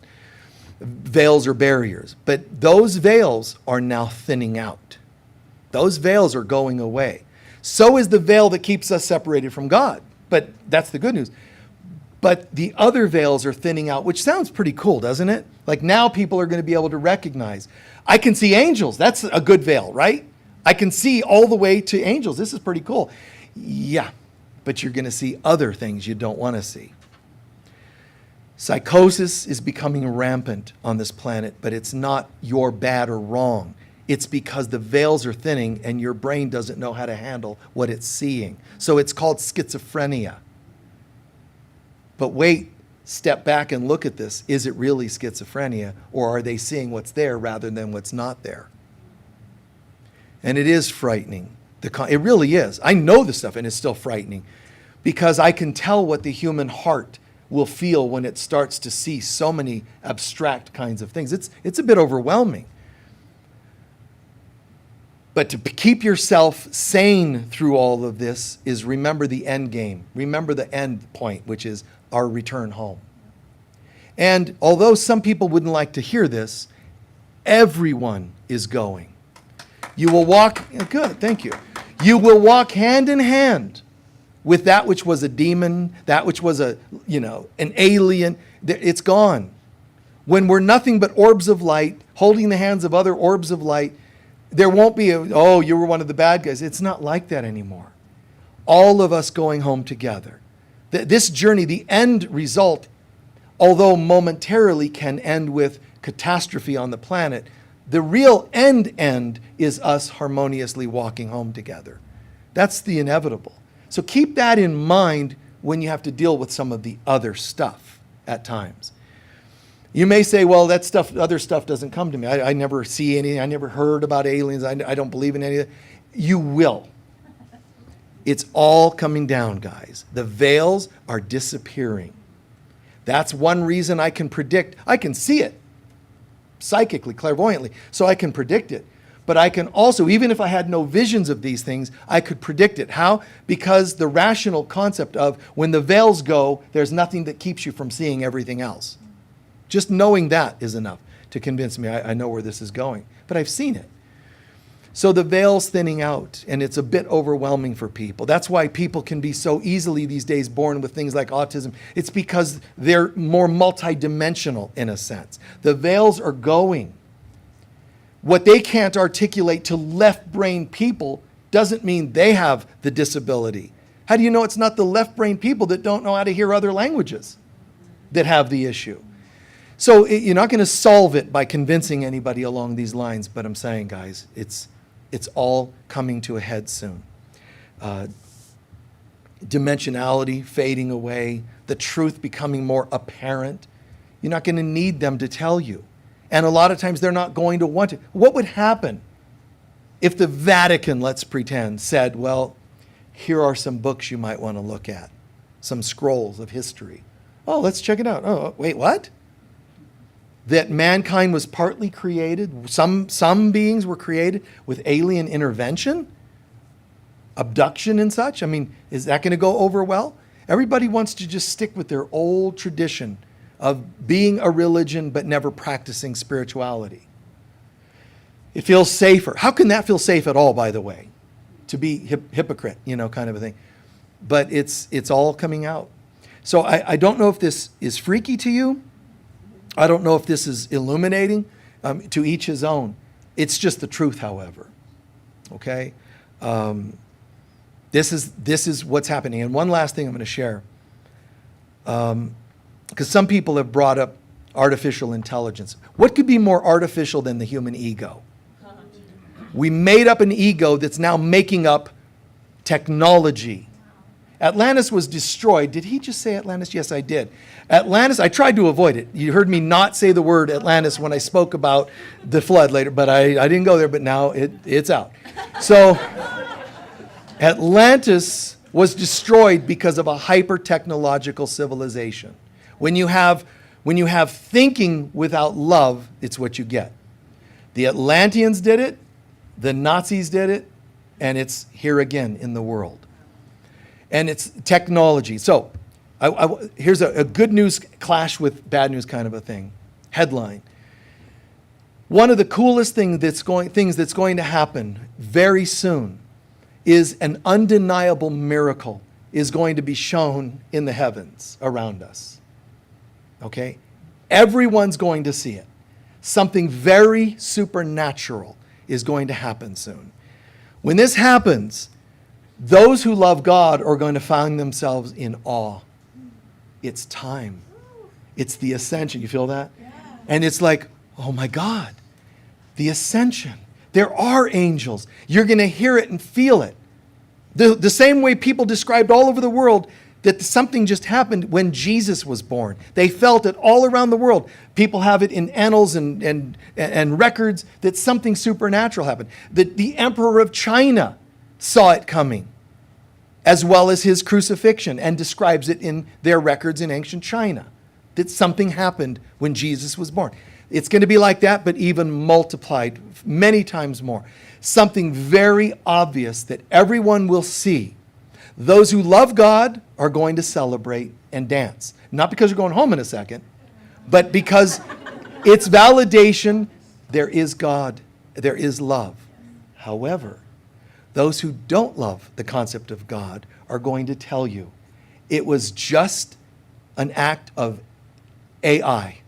Veils or barriers. But those veils are now thinning out. Those veils are going away. So is the veil that keeps us separated from God. But that's the good news. But the other veils are thinning out, which sounds pretty cool, doesn't it? Like now people are going to be able to recognize. I can see angels. That's a good veil, right? I can see all the way to angels. This is pretty cool. Yeah, but you're going to see other things you don't want to see. Psychosis is becoming rampant on this planet, but it's not your bad or wrong. It's because the veils are thinning and your brain doesn't know how to handle what it's seeing. So it's called schizophrenia. But wait, step back and look at this. Is it really schizophrenia, or are they seeing what's there rather than what's not there? And it is frightening. It really is. I know this stuff, and it's still frightening because I can tell what the human heart will feel when it starts to see so many abstract kinds of things. It's a bit overwhelming. But to keep yourself sane through all of this is remember the end game. Remember the end point, which is our return home. And although some people wouldn't like to hear this, everyone is going. You will walk, good, thank you. You will walk hand in hand with that which was a demon, that which was an alien. It's gone. When we're nothing but orbs of light, holding the hands of other orbs of light, there won't be you were one of the bad guys. It's not like that anymore. All of us going home together. This journey, the end result, although momentarily can end with catastrophe on the planet, the real end is us harmoniously walking home together. That's the inevitable. So keep that in mind when you have to deal with some of the other stuff at times. You may say, well, that stuff, other stuff doesn't come to me. I never see any, I never heard about aliens. I don't believe in any of that. You will. It's all coming down, guys. The veils are disappearing. That's one reason I can predict. I can see it psychically, clairvoyantly, so I can predict it. But I can also, even if I had no visions of these things, I could predict it. How? Because the rational concept of when the veils go, there's nothing that keeps you from seeing everything else. Just knowing that is enough to convince me I know where this is going. But I've seen it. So the veil's thinning out, and it's a bit overwhelming for people. That's why people can be so easily these days born with things like autism. It's because they're more multidimensional in a sense. The veils are going. What they can't articulate to left brain people doesn't mean they have the disability. How do you know it's not the left brain people that don't know how to hear other languages that have the issue? So you're not going to solve it by convincing anybody along these lines, but I'm saying, guys, it's all coming to a head soon. Dimensionality fading away, the truth becoming more apparent. You're not going to need them to tell you. And a lot of times they're not going to want to. What would happen if the Vatican, let's pretend, said, well, here are some books you might want to look at, some scrolls of history. Oh, let's check it out. Oh, wait, what? That mankind was partly created, some beings were created with alien intervention, abduction and such. I mean, is that going to go over well? Everybody wants to just stick with their old tradition of being a religion but never practicing spirituality. It feels safer. How can that feel safe at all, by the way? To be hypocrite, kind of a thing. But it's all coming out. So I don't know if this is freaky to you. I don't know if this is illuminating. To each his own. It's just the truth, however. Okay? This is what's happening. And one last thing I'm going to share. Because some people have brought up artificial intelligence. What could be more artificial than the human ego? We made up an ego that's now making up technology. Atlantis was destroyed. Did he just say Atlantis? Yes, I did. Atlantis, I tried to avoid it. You heard me not say the word Atlantis when I spoke about the flood later, but I didn't go there, but now it's out. So Atlantis was destroyed because of a hyper-technological civilization. When you have thinking without love, it's what you get. The Atlanteans did it, the Nazis did it, and it's here again in the world. And it's technology. So here's a good news clash with bad news kind of a thing. Headline. One of the coolest things that's going to happen very soon is an undeniable miracle is going to be shown in the heavens around us. Okay? Everyone's going to see it. Something very supernatural is going to happen soon. When this happens, those who love God are going to find themselves in awe. It's time. It's the ascension. You feel that? Yeah. And it's like, oh my God, the ascension. There are angels. You're going to hear it and feel it. The same way people described all over the world that something just happened when Jesus was born. They felt it all around the world. People have it in annals and records that something supernatural happened. The Emperor of China saw it coming, as well as his crucifixion, and describes it in their records in ancient China, that something happened when Jesus was born. It's going to be like that, but even multiplied many times more. Something very obvious that everyone will see. Those who love God are going to celebrate and dance. Not because you're going home in a second, but because it's validation. There is God. There is love. However, those who don't love the concept of God are going to tell you it was just an act of AI.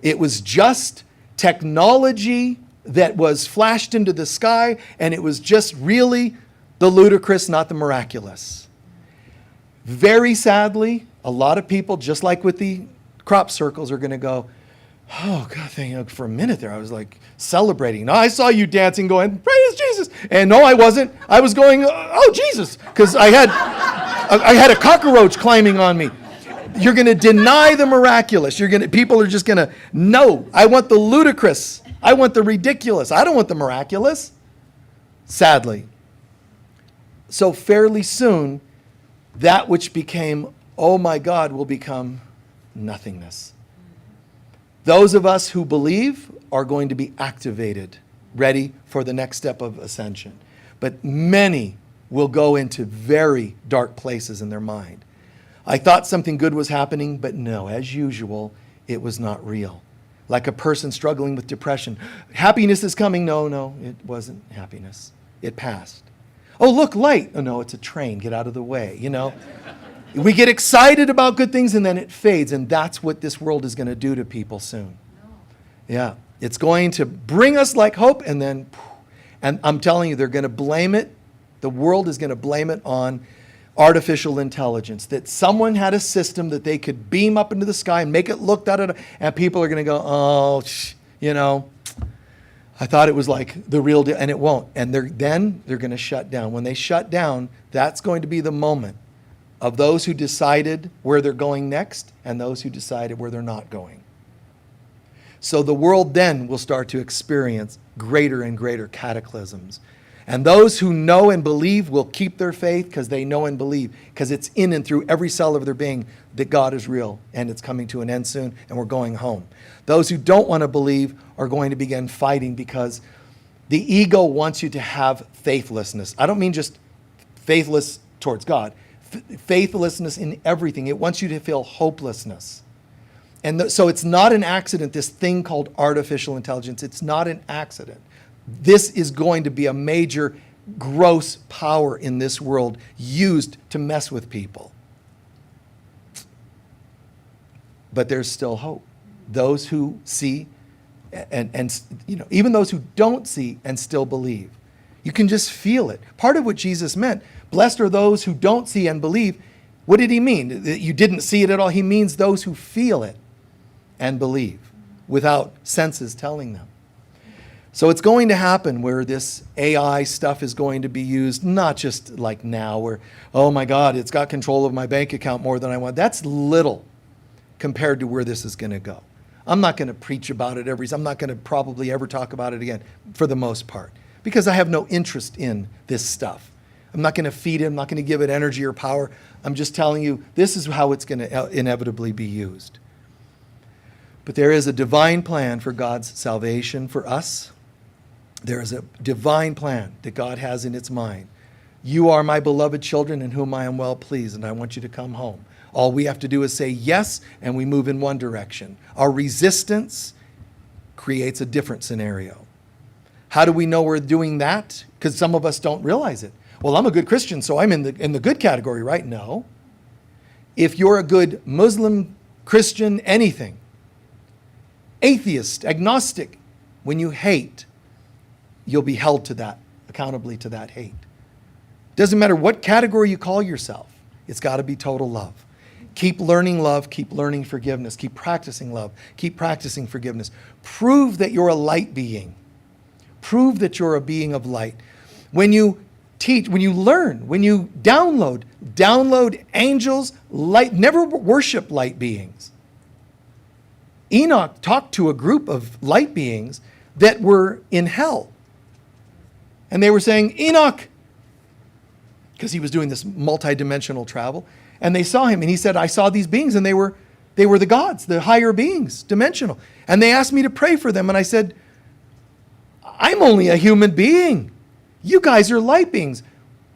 It was just technology that was flashed into the sky, and it was just really the ludicrous, not the miraculous. Very sadly, a lot of people, just like with the crop circles, are going to go, oh, God, thank you. For a minute there, I was like celebrating. No, I saw you dancing, going, praise Jesus. And no, I wasn't. I was going, oh, Jesus, because I had a cockroach climbing on me. You're going to deny the miraculous. People are just going to, no, I want the ludicrous. I want the ridiculous. I don't want the miraculous. Sadly. So fairly soon, that which became, oh my God, will become nothingness. Those of us who believe are going to be activated, ready for the next step of ascension. But many will go into very dark places in their mind. I thought something good was happening, but no, as usual, it was not real. Like a person struggling with depression. Happiness is coming. No, it wasn't happiness. It passed. Oh, look, light. Oh, no, it's a train. Get out of the way, you know. We get excited about good things and then it fades. And that's what this world is going to do to people soon. Yeah. It's going to bring us like hope and then, and I'm telling you, they're going to blame it. The world is going to blame it on artificial intelligence, that someone had a system that they could beam up into the sky and make it look da-da-da, and people are going to go, oh, you know, I thought it was like the real deal, and it won't. And then they're going to shut down. When they shut down, that's going to be the moment of those who decided where they're going next and those who decided where they're not going. So the world then will start to experience greater and greater cataclysms. And those who know and believe will keep their faith because they know and believe, because it's in and through every cell of their being that God is real and it's coming to an end soon and we're going home. Those who don't want to believe are going to begin fighting because the ego wants you to have faithlessness. I don't mean just faithless towards God, faithlessness in everything. It wants you to feel hopelessness. And so it's not an accident, this thing called artificial intelligence. It's not an accident. This is going to be a major, gross power in this world used to mess with people. But there's still hope. Those who see and you know, even those who don't see and still believe. You can just feel it. Part of what Jesus meant, blessed are those who don't see and believe. What did he mean? That you didn't see it at all? He means those who feel it and believe without senses telling them. So it's going to happen where this AI stuff is going to be used, not just like now where, oh my God, it's got control of my bank account more than I want. That's little compared to where this is going to go. I'm not going to preach about it I'm not going to probably ever talk about it again for the most part because I have no interest in this stuff. I'm not going to feed it. I'm not going to give it energy or power. I'm just telling you this is how it's going to inevitably be used. But there is a divine plan for God's salvation for us. There is a divine plan that God has in its mind. You are my beloved children in whom I am well pleased, and I want you to come home. All we have to do is say yes, and we move in one direction. Our resistance creates a different scenario. How do we know we're doing that? Because some of us don't realize it. Well, I'm a good Christian, so I'm in the good category, right? No. If you're a good Muslim, Christian, anything, atheist, agnostic, when you hate, you'll be held to that, accountably to that hate. Doesn't matter what category you call yourself. It's got to be total love. Keep learning love. Keep learning forgiveness. Keep practicing love. Keep practicing forgiveness. Prove that you're a light being. Prove that you're a being of light. When you teach, when you learn, when you download angels, light. Never worship light beings. Enoch talked to a group of light beings that were in hell. And they were saying, Enoch, because he was doing this multidimensional travel. And they saw him and he said, I saw these beings and they were the gods, the higher beings, dimensional. And they asked me to pray for them. And I said, I'm only a human being. You guys are light beings.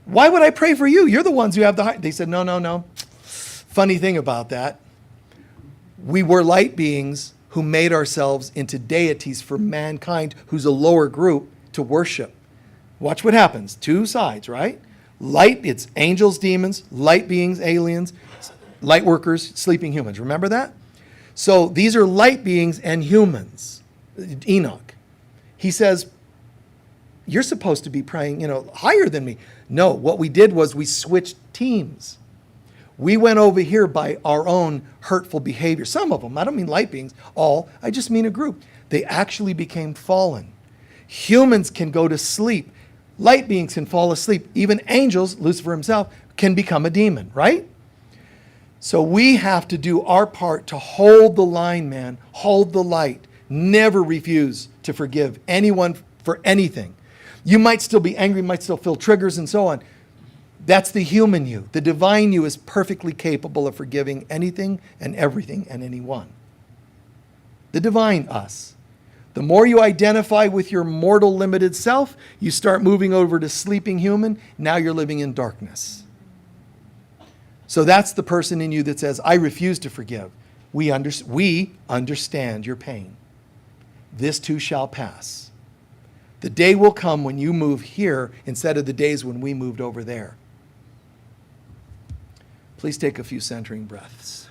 Why would I pray for you? You're the ones who have the high. They said, no. Funny thing about that, we were light beings who made ourselves into deities for mankind, who's a lower group, to worship. Watch what happens. Two sides, right? Light, it's angels, demons, light beings, aliens, light workers, sleeping humans. Remember that? So these are light beings and humans. Enoch. He says, you're supposed to be praying, higher than me. No, what we did was we switched teams. We went over here by our own hurtful behavior. Some of them, I don't mean light beings, all, I just mean a group. They actually became fallen. Humans can go to sleep. Light beings can fall asleep. Even angels, Lucifer himself, can become a demon, right? So we have to do our part to hold the line, man. Hold the light. Never refuse to forgive anyone for anything. You might still be angry, might still feel triggers and so on. That's the human you. The divine you is perfectly capable of forgiving anything and everything and anyone. The divine us. The more you identify with your mortal limited self, you start moving over to sleeping human. Now you're living in darkness. So that's the person in you that says, I refuse to forgive. We understand your pain. This too shall pass. The day will come when you move here instead of the days when we moved over there. Please take a few centering breaths.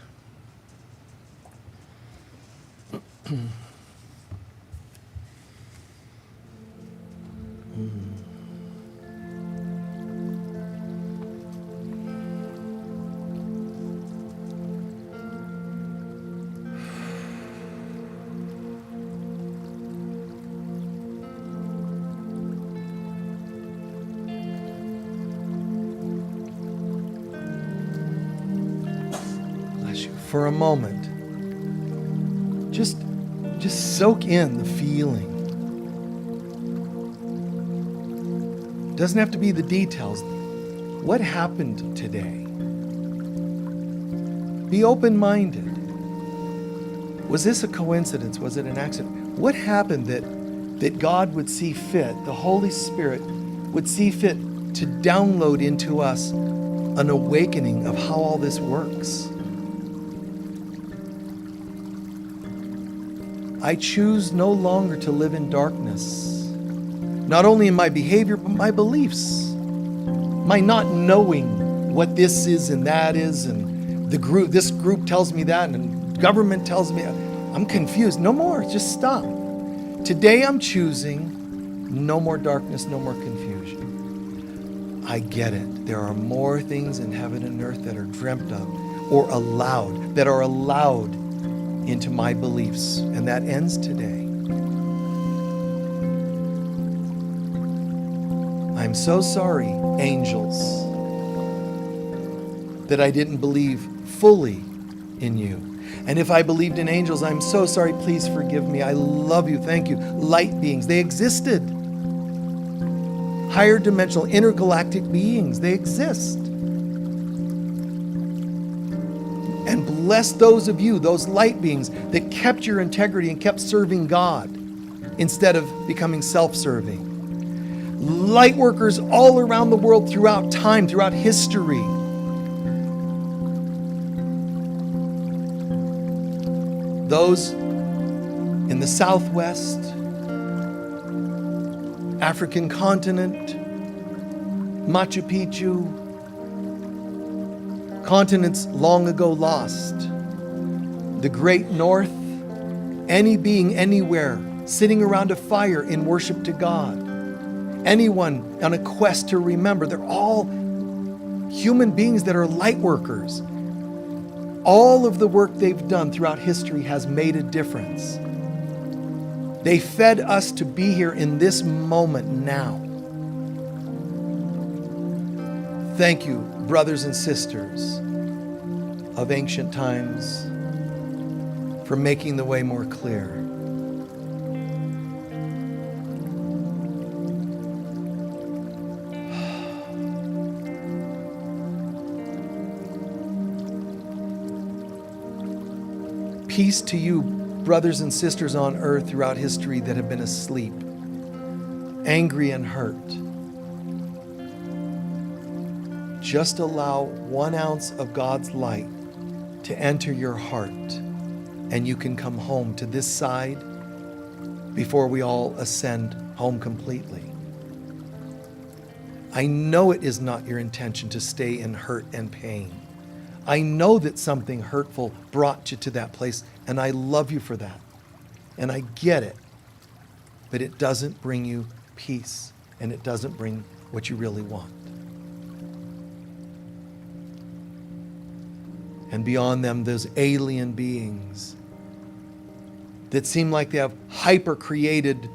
For a moment, just soak in the feeling. Doesn't have to be the details. What happened today? Be open-minded. Was this a coincidence? Was it an accident? What happened that God would see fit, the Holy Spirit would see fit to download into us an awakening of how all this works? I choose no longer to live in darkness, not only in my behavior, but my beliefs. My not knowing what this is and that is, and this group tells me that, and government tells me, I'm confused. No more, just stop. Today I'm choosing no more darkness, no more confusion. I get it. There are more things in heaven and earth that are dreamt of or allowed, that are allowed into my beliefs, and that ends today. I'm so sorry, angels, that I didn't believe fully in you. And if I believed in angels, I'm so sorry. Please forgive me. I love you. Thank you. Light beings, they existed. Higher dimensional, intergalactic beings, they exist. And bless those of you, those light beings that kept your integrity and kept serving God instead of becoming self-serving. Light workers all around the world throughout time, throughout history. Those in the Southwest, African continent, Machu Picchu, continents long ago lost, the great north, any being anywhere sitting around a fire in worship to God, anyone on a quest to remember, they're all human beings that are light workers. All of the work they've done throughout history has made a difference. They fed us to be here in this moment now. Thank you, brothers and sisters of ancient times, for making the way more clear. Peace to you, brothers and sisters on earth throughout history that have been asleep, angry and hurt. Just allow 1 ounce of God's light to enter your heart, and you can come home to this side before we all ascend home completely. I know it is not your intention to stay in hurt and pain. I know that something hurtful brought you to that place, and I love you for that. And I get it. But it doesn't bring you peace, and it doesn't bring what you really want. And beyond them, those alien beings that seem like they have hyper-created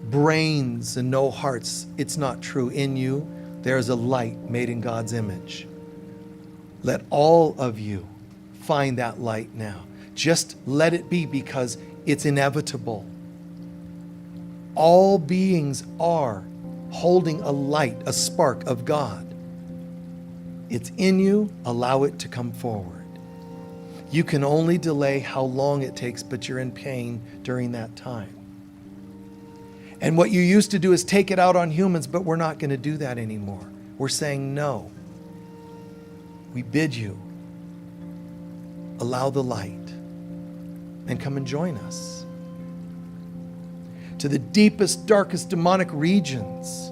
brains and no hearts. It's not true. In you, there's a light made in God's image. Let all of you find that light now. Just let it be, because it's inevitable. All beings are holding a light, a spark of God. It's in you. Allow it to come forward. You can only delay how long it takes, but you're in pain during that time. And what you used to do is take it out on humans, but we're not going to do that anymore. We're saying no. We bid you, allow the light and come and join us. To the deepest, darkest demonic regions,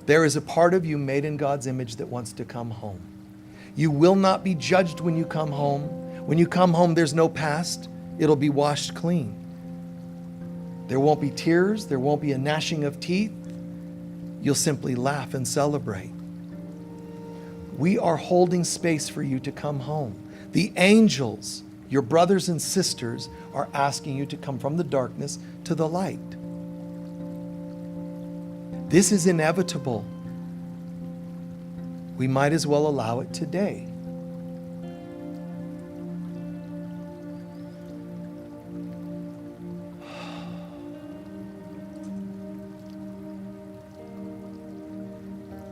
there is a part of you made in God's image that wants to come home. You will not be judged when you come home. When you come home, there's no past. It'll be washed clean. There won't be tears. There won't be a gnashing of teeth. You'll simply laugh and celebrate. We are holding space for you to come home. The angels, your brothers and sisters, are asking you to come from the darkness to the light. This is inevitable. We might as well allow it today.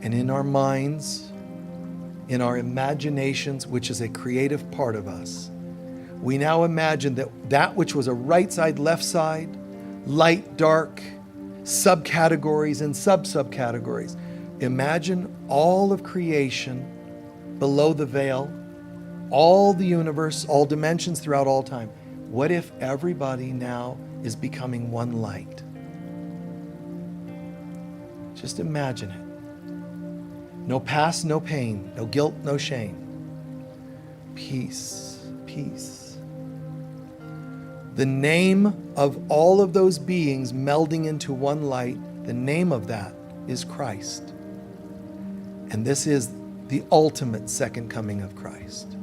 And in our minds, in our imaginations, which is a creative part of us, we now imagine that which was a right side, left side, light, dark, subcategories and sub-subcategories. Imagine all of creation below the veil, all the universe, all dimensions throughout all time. What if everybody now is becoming one light? Just imagine it. No past, no pain, no guilt, no shame. Peace, peace. The name of all of those beings melding into one light, the name of that is Christ. And this is the ultimate second coming of Christ.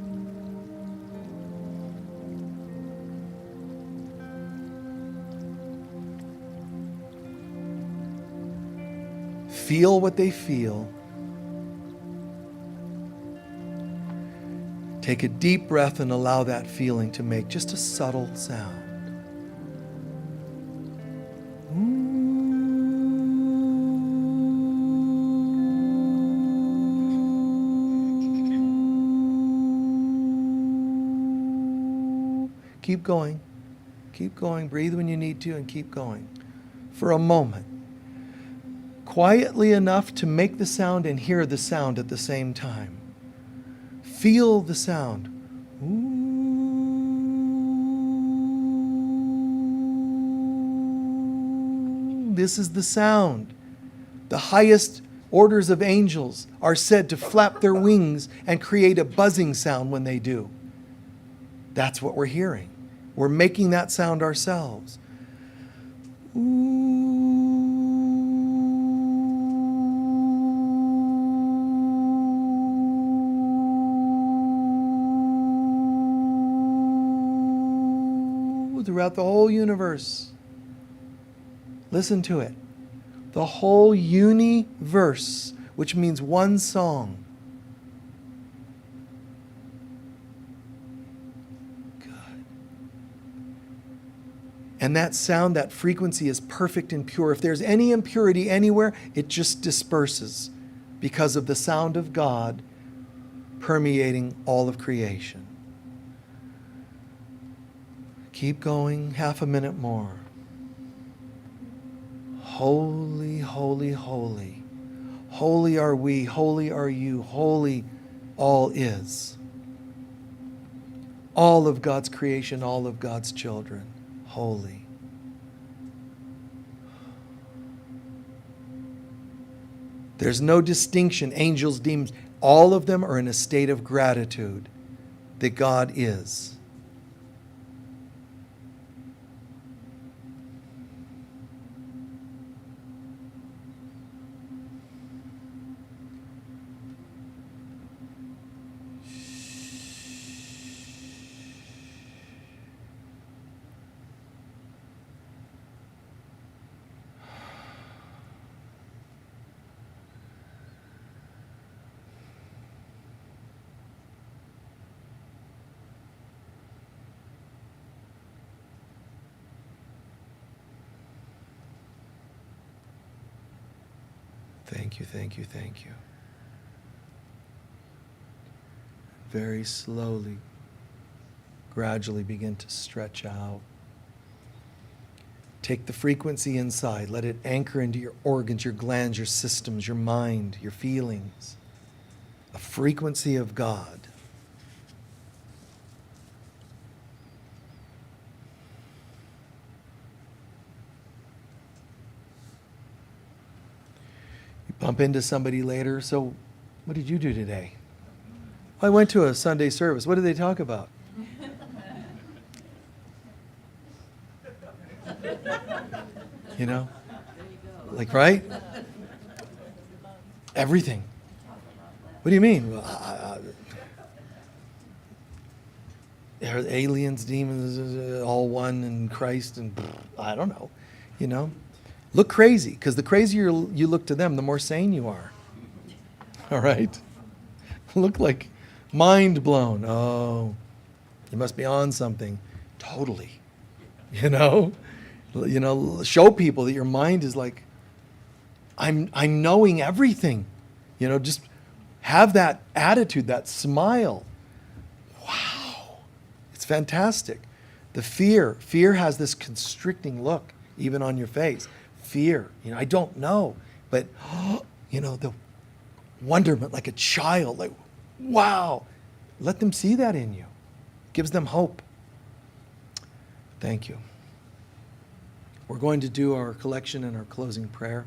Feel what they feel. Take a deep breath and allow that feeling to make just a subtle sound. Keep going. Keep going. Breathe when you need to and keep going. For a moment. Quietly enough to make the sound and hear the sound at the same time. Feel the sound. This is the sound. The highest orders of angels are said to flap their wings and create a buzzing sound when they do. That's what we're hearing. We're making that sound ourselves. Throughout the whole universe. Listen to it. The whole universe, which means one song. Good. And that sound, that frequency is perfect and pure. If there's any impurity anywhere, it just disperses because of the sound of God permeating all of creation. Keep going, half a minute more. Holy, holy, holy. Holy are we, holy are you, holy all is. All of God's creation, all of God's children, holy. There's no distinction, angels, demons, all of them are in a state of gratitude that God is. Thank you, thank you, thank you. Very slowly, gradually begin to stretch out. Take the frequency inside. Let it anchor into your organs, your glands, your systems, your mind, your feelings. A frequency of God. You bump into somebody later. So, what did you do today? I went to a Sunday service. What did they talk about? You know? Like, right? Everything. What do you mean? Well, are aliens, demons, all one in Christ? And I don't know. You know? Look crazy, because the crazier you look to them, the more sane you are. All right? Look like mind blown. Oh, you must be on something. Totally. You know? Show people that your mind is like, I'm knowing everything. Just have that attitude, that smile. Wow. It's fantastic. The fear has this constricting look even on your face. Fear, I don't know. But, the wonderment like a child, like, wow. Let them see that in you. Gives them hope. Thank you. We're going to do our collection and our closing prayer.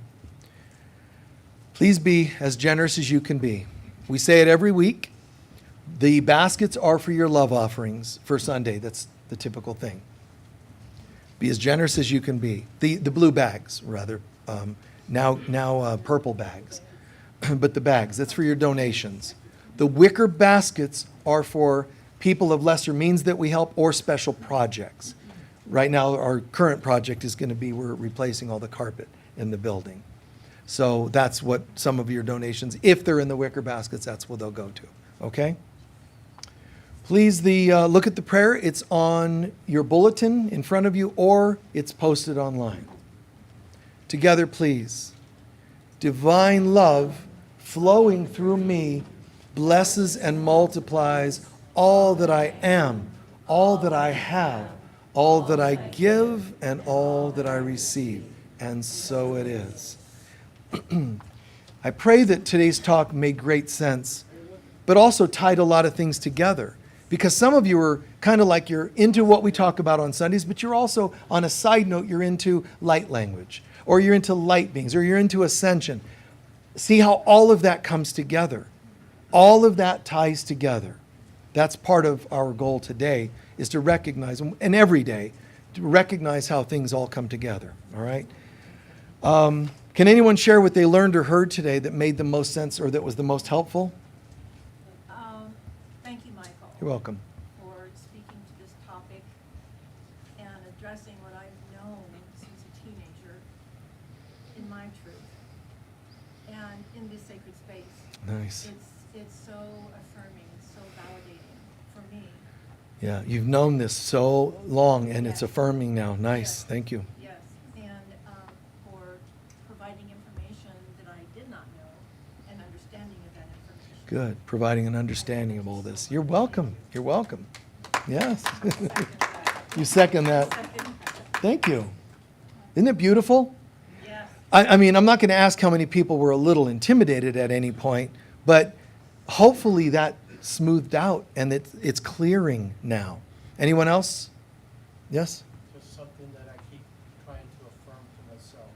Please be as generous as you can be. We say it every week. The baskets are for your love offerings for Sunday. That's the typical thing. Be as generous as you can be. The blue bags, rather. Now purple bags. But the bags, that's for your donations. The wicker baskets are for people of lesser means that we help or special projects. Right now, our current project is going to be we're replacing all the carpet in the building. So that's what some of your donations, if they're in the wicker baskets, that's what they'll go to. Okay? Please look at the prayer. It's on your bulletin in front of you, or it's posted online. Together, please. Divine love flowing through me blesses and multiplies all that I am, all that I have, all that I give, and all that I receive. And so it is. I pray that today's talk made great sense, but also tied a lot of things together. Because some of you are kind of like you're into what we talk about on Sundays, but you're also, on a side note, you're into light language, or you're into light beings, or you're into ascension. See how all of that comes together. All of that ties together. That's part of our goal today, is to recognize, and every day, to recognize how things all come together, all right? Can anyone share what they learned or heard today that made the most sense or that was the most helpful?
Thank you, Michael.
You're welcome.
For speaking to this topic and addressing what I've known since a teenager in my truth and in this sacred space.
Nice.
It's so affirming, so validating for me.
Yeah, you've known this so long, and it's
Yes.
affirming now. Nice.
Yes.
Thank you.
Yes, and for providing information that I did not know and understanding of that information.
Good. Providing an understanding of all this. You're welcome. You're welcome. Yes. You second that. Thank you. Isn't it beautiful?
Yes.
I mean, I'm not going to ask how many people were a little intimidated at any point, but hopefully that smoothed out and it's clearing now. Anyone else? Yes?
Just something that I keep trying to affirm to myself.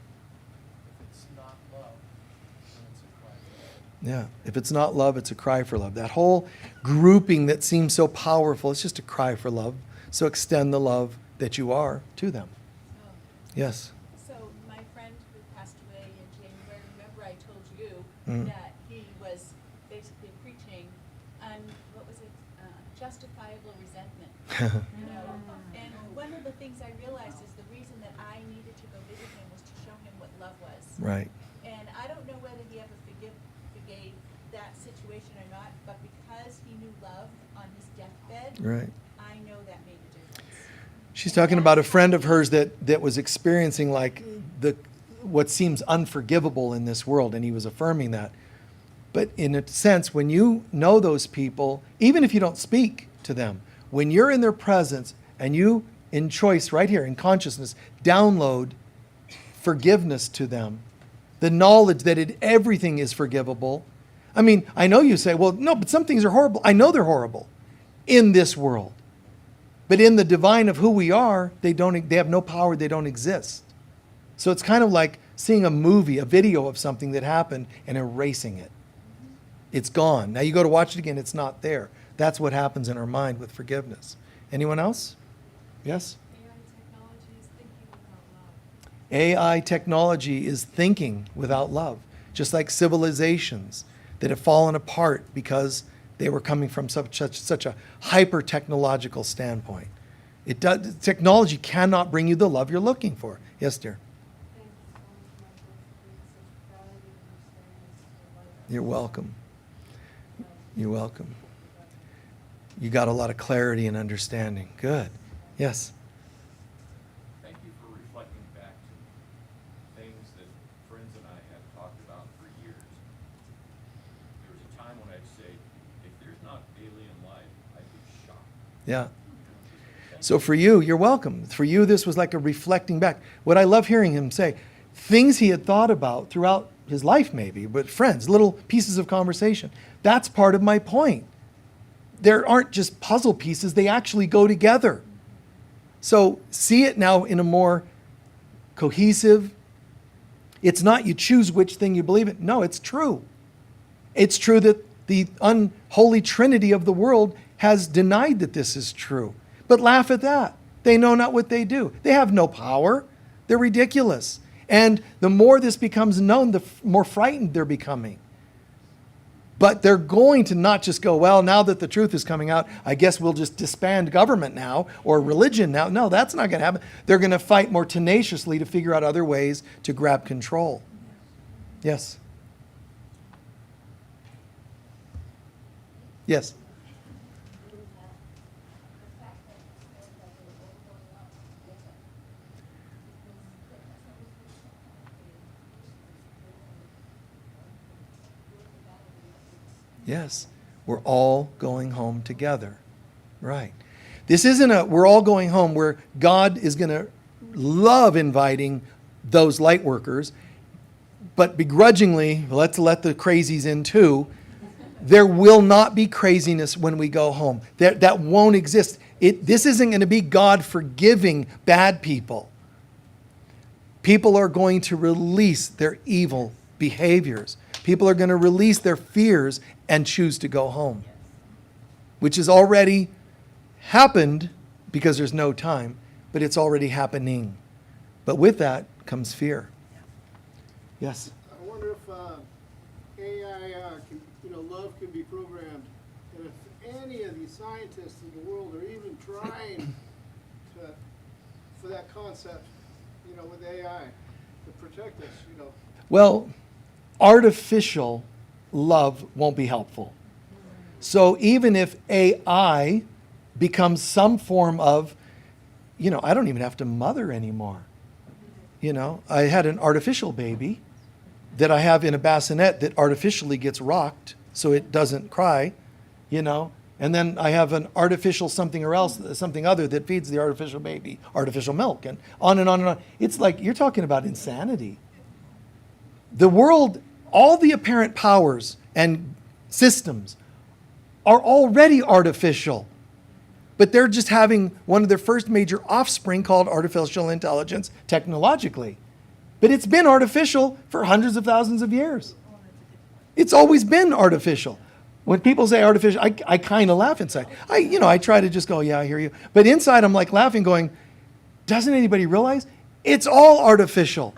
If it's not love, then it's a cry for love.
Yeah. If it's not love, it's a cry for love. That whole grouping that seems so powerful, it's just a cry for love. So extend the love that you are to them. Yes.
So my friend who passed away in January, remember I told you
Mm.
that he was basically preaching on, what was it, justifiable resentment, you know? And one of the things I realized is the reason that I needed to go visit him was to show him what love was.
Right.
And I don't know whether he ever forgave that situation or not, but because he knew love on his deathbed,
Right.
I know that made a difference.
She's talking about a friend of hers that was experiencing like what seems unforgivable in this world, and he was affirming that. But in a sense, when you know those people, even if you don't speak to them, when you're in their presence and you, in choice right here, in consciousness, download forgiveness to them, the knowledge that everything is forgivable. I mean, I know you say, well, no, but some things are horrible. I know they're horrible in this world. But in the divine of who we are, they have no power, they don't exist. So it's kind of like seeing a movie, a video of something that happened and erasing it. It's gone. Now you go to watch it again, it's not there. That's what happens in our mind with forgiveness. Anyone else? Yes? AI technology is thinking without love, just like civilizations that have fallen apart because they were coming from such a hyper-technological standpoint. Technology cannot bring you the love you're looking for. Yes, dear? You're welcome. You're welcome. You got a lot of clarity and understanding. Good. Yes?
Thank you for reflecting back to things that friends and I have talked about for years. There was a time when I'd say, if there's not alien life, I'd be shocked.
Yeah. So for you, you're welcome. For you, this was like a reflecting back. What I love hearing him say, things he had thought about throughout his life maybe, but friends, little pieces of conversation. That's part of my point. There aren't just puzzle pieces, they actually go together. So see it now in a more cohesive, it's not you choose which thing you believe in. No, it's true. It's true that the unholy trinity of the world has denied that this is true. But laugh at that. They know not what they do. They have no power. They're ridiculous. And the more this becomes known, the more frightened they're becoming. But they're going to not just go, well, now that the truth is coming out, I guess we'll just disband government now or religion now. No, that's not going to happen. They're going to fight more tenaciously to figure out other ways to grab control. Yes? Yes? Yes, we're all going home together. Right. This isn't we're all going home where God is going to love inviting those light workers, but begrudgingly, let's let the crazies in too. There will not be craziness when we go home. That won't exist. This isn't going to be God forgiving bad people. People are going to release their evil behaviors. People are going to release their fears and choose to go home, which has already happened because there's no time, but it's already happening. But with that comes fear. Yes?
I wonder if AI, love can be programmed. And if any of these scientists in the world are even trying for that concept, with AI to protect us,
Well, artificial love won't be helpful. So even if AI becomes some form of, I don't even have to mother anymore. I had an artificial baby that I have in a bassinet that artificially gets rocked so it doesn't cry, and then I have an artificial something or else, something other that feeds the artificial baby, artificial milk, and on and on and on. It's like, you're talking about insanity. The world, all the apparent powers and systems are already artificial, but they're just having one of their first major offspring called artificial intelligence technologically. But it's been artificial for hundreds of thousands of years. It's always been artificial. When people say artificial, I kind of laugh inside. I try to just go, yeah, I hear you. But inside I'm like laughing going, doesn't anybody realize? It's all artificial.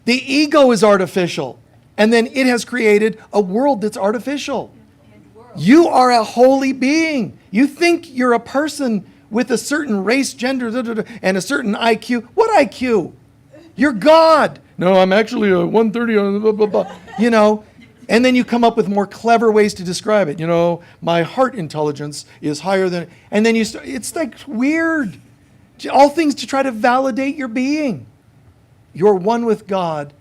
The ego is artificial. And then it has created a world that's artificial. You are a holy being. You think you're a person with a certain race, gender, and a certain IQ. What IQ? You're God. No, I'm actually a 130, blah, blah, blah. And then you come up with more clever ways to describe it. My heart intelligence is higher than, and then it's like weird. All things to try to validate your being. you're one with God,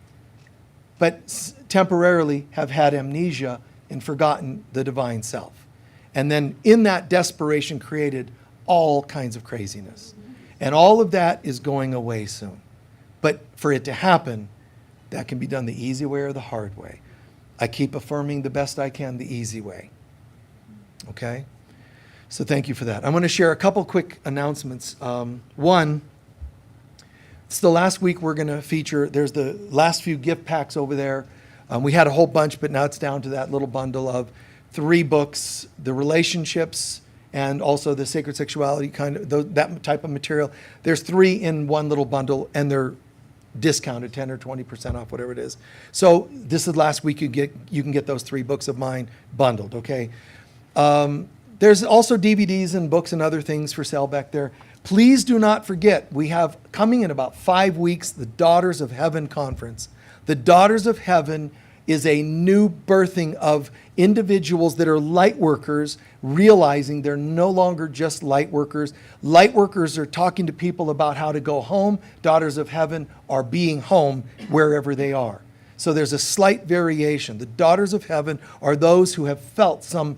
but temporarily have had amnesia and forgotten the divine self. And then in that desperation created all kinds of craziness. And all of that is going away soon. But for it to happen, that can be done the easy way or the hard way. I keep affirming the best I can the easy way. Okay? So thank you for that. I'm going to share a couple quick announcements. One, it's the last week we're going to feature, there's the last few gift packs over there. We had a whole bunch, but now it's down to that little bundle of 3 books, the relationships, and also the sacred sexuality that type of material. There's 3 in one little bundle, and they're discounted 10 or 20% off, whatever it is. So this is last week you can get those 3 books of mine bundled, okay? There's also DVDs and books and other things for sale back there. Please do not forget, we have coming in about 5 weeks, the Daughters of Heaven Conference. The Daughters of Heaven is a new birthing of individuals that are light workers, realizing they're no longer just light workers. Light workers are talking to people about how to go home. Daughters of Heaven are being home wherever they are. So there's a slight variation. The Daughters of Heaven are those who have felt some,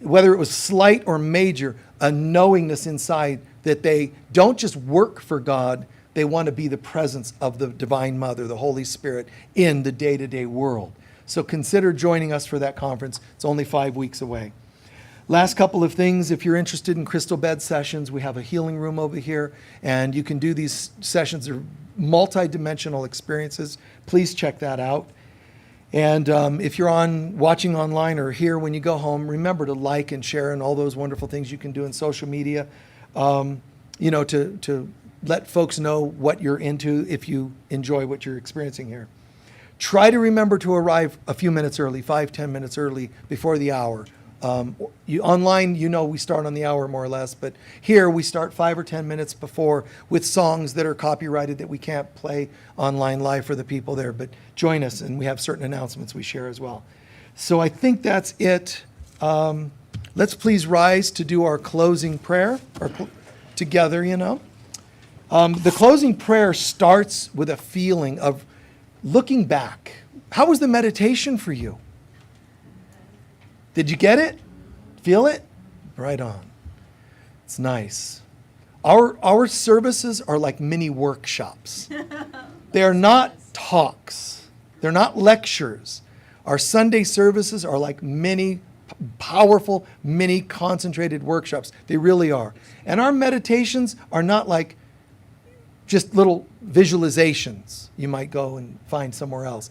whether it was slight or major, a knowingness inside that they don't just work for God, they want to be the presence of the Divine Mother, the Holy Spirit, in the day-to-day world. So consider joining us for that conference. It's only 5 weeks away. Last couple of things, if you're interested in crystal bed sessions, we have a healing room over here, and you can do these sessions. They're multi-dimensional experiences. Please check that out. And if you're watching online or here when you go home, remember to like and share and all those wonderful things you can do in social media, to let folks know what you're into if you enjoy what you're experiencing here. Try to remember to arrive a few minutes early, 5-10 minutes early before the hour. Online, we start on the hour more or less, but here we start 5 or 10 minutes before with songs that are copyrighted that we can't play online live for the people there. But join us, and we have certain announcements we share as well. So I think that's it. Let's please rise to do our closing prayer together, The closing prayer starts with a feeling of looking back. How was the meditation for you? Did you get it? Feel it? Right on. It's nice. Our services are like mini workshops. They're not talks. They're not lectures. Our Sunday services are like mini powerful, mini concentrated workshops. They really are. And our meditations are not like just little visualizations you might go and find somewhere else.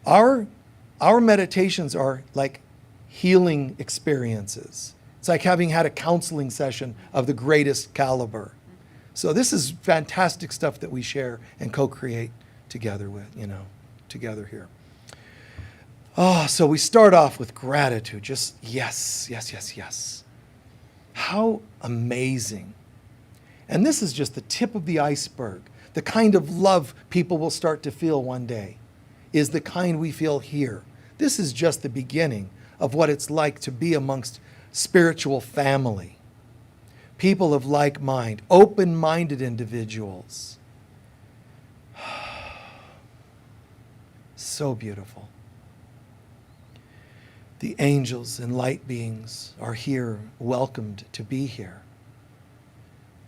Our meditations are like healing experiences. It's like having had a counseling session of the greatest caliber. So this is fantastic stuff that we share and co-create together together here. So we start off with gratitude. Just yes, yes, yes, yes. How amazing. And this is just the tip of the iceberg. The kind of love people will start to feel one day is the kind we feel here. This is just the beginning of what it's like to be amongst spiritual family. People of like mind, open-minded individuals. So beautiful. The angels and light beings are here, welcomed to be here.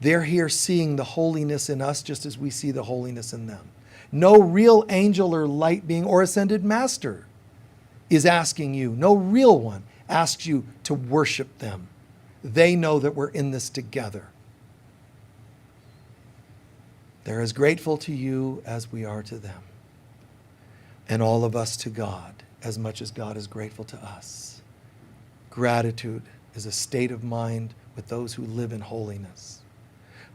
They're here seeing the holiness in us just as we see the holiness in them. No real angel or light being or ascended master is asking you, no real one asks you to worship them. They know that we're in this together. They're as grateful to you as we are to them. And all of us to God, as much as God is grateful to us. Gratitude is a state of mind with those who live in holiness.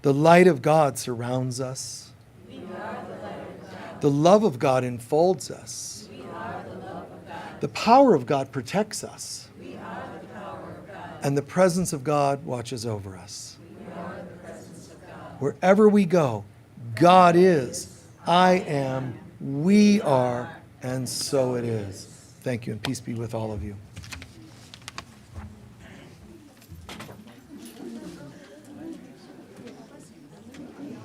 The light of God surrounds us. We are the light of God. The love of God enfolds us. We are the love of God. The power of God protects us. We are the power of God. And the presence of God watches over us. We are the presence of God. Wherever we go, God is, I am, we are, and so it is. Thank you, and peace be with all of you.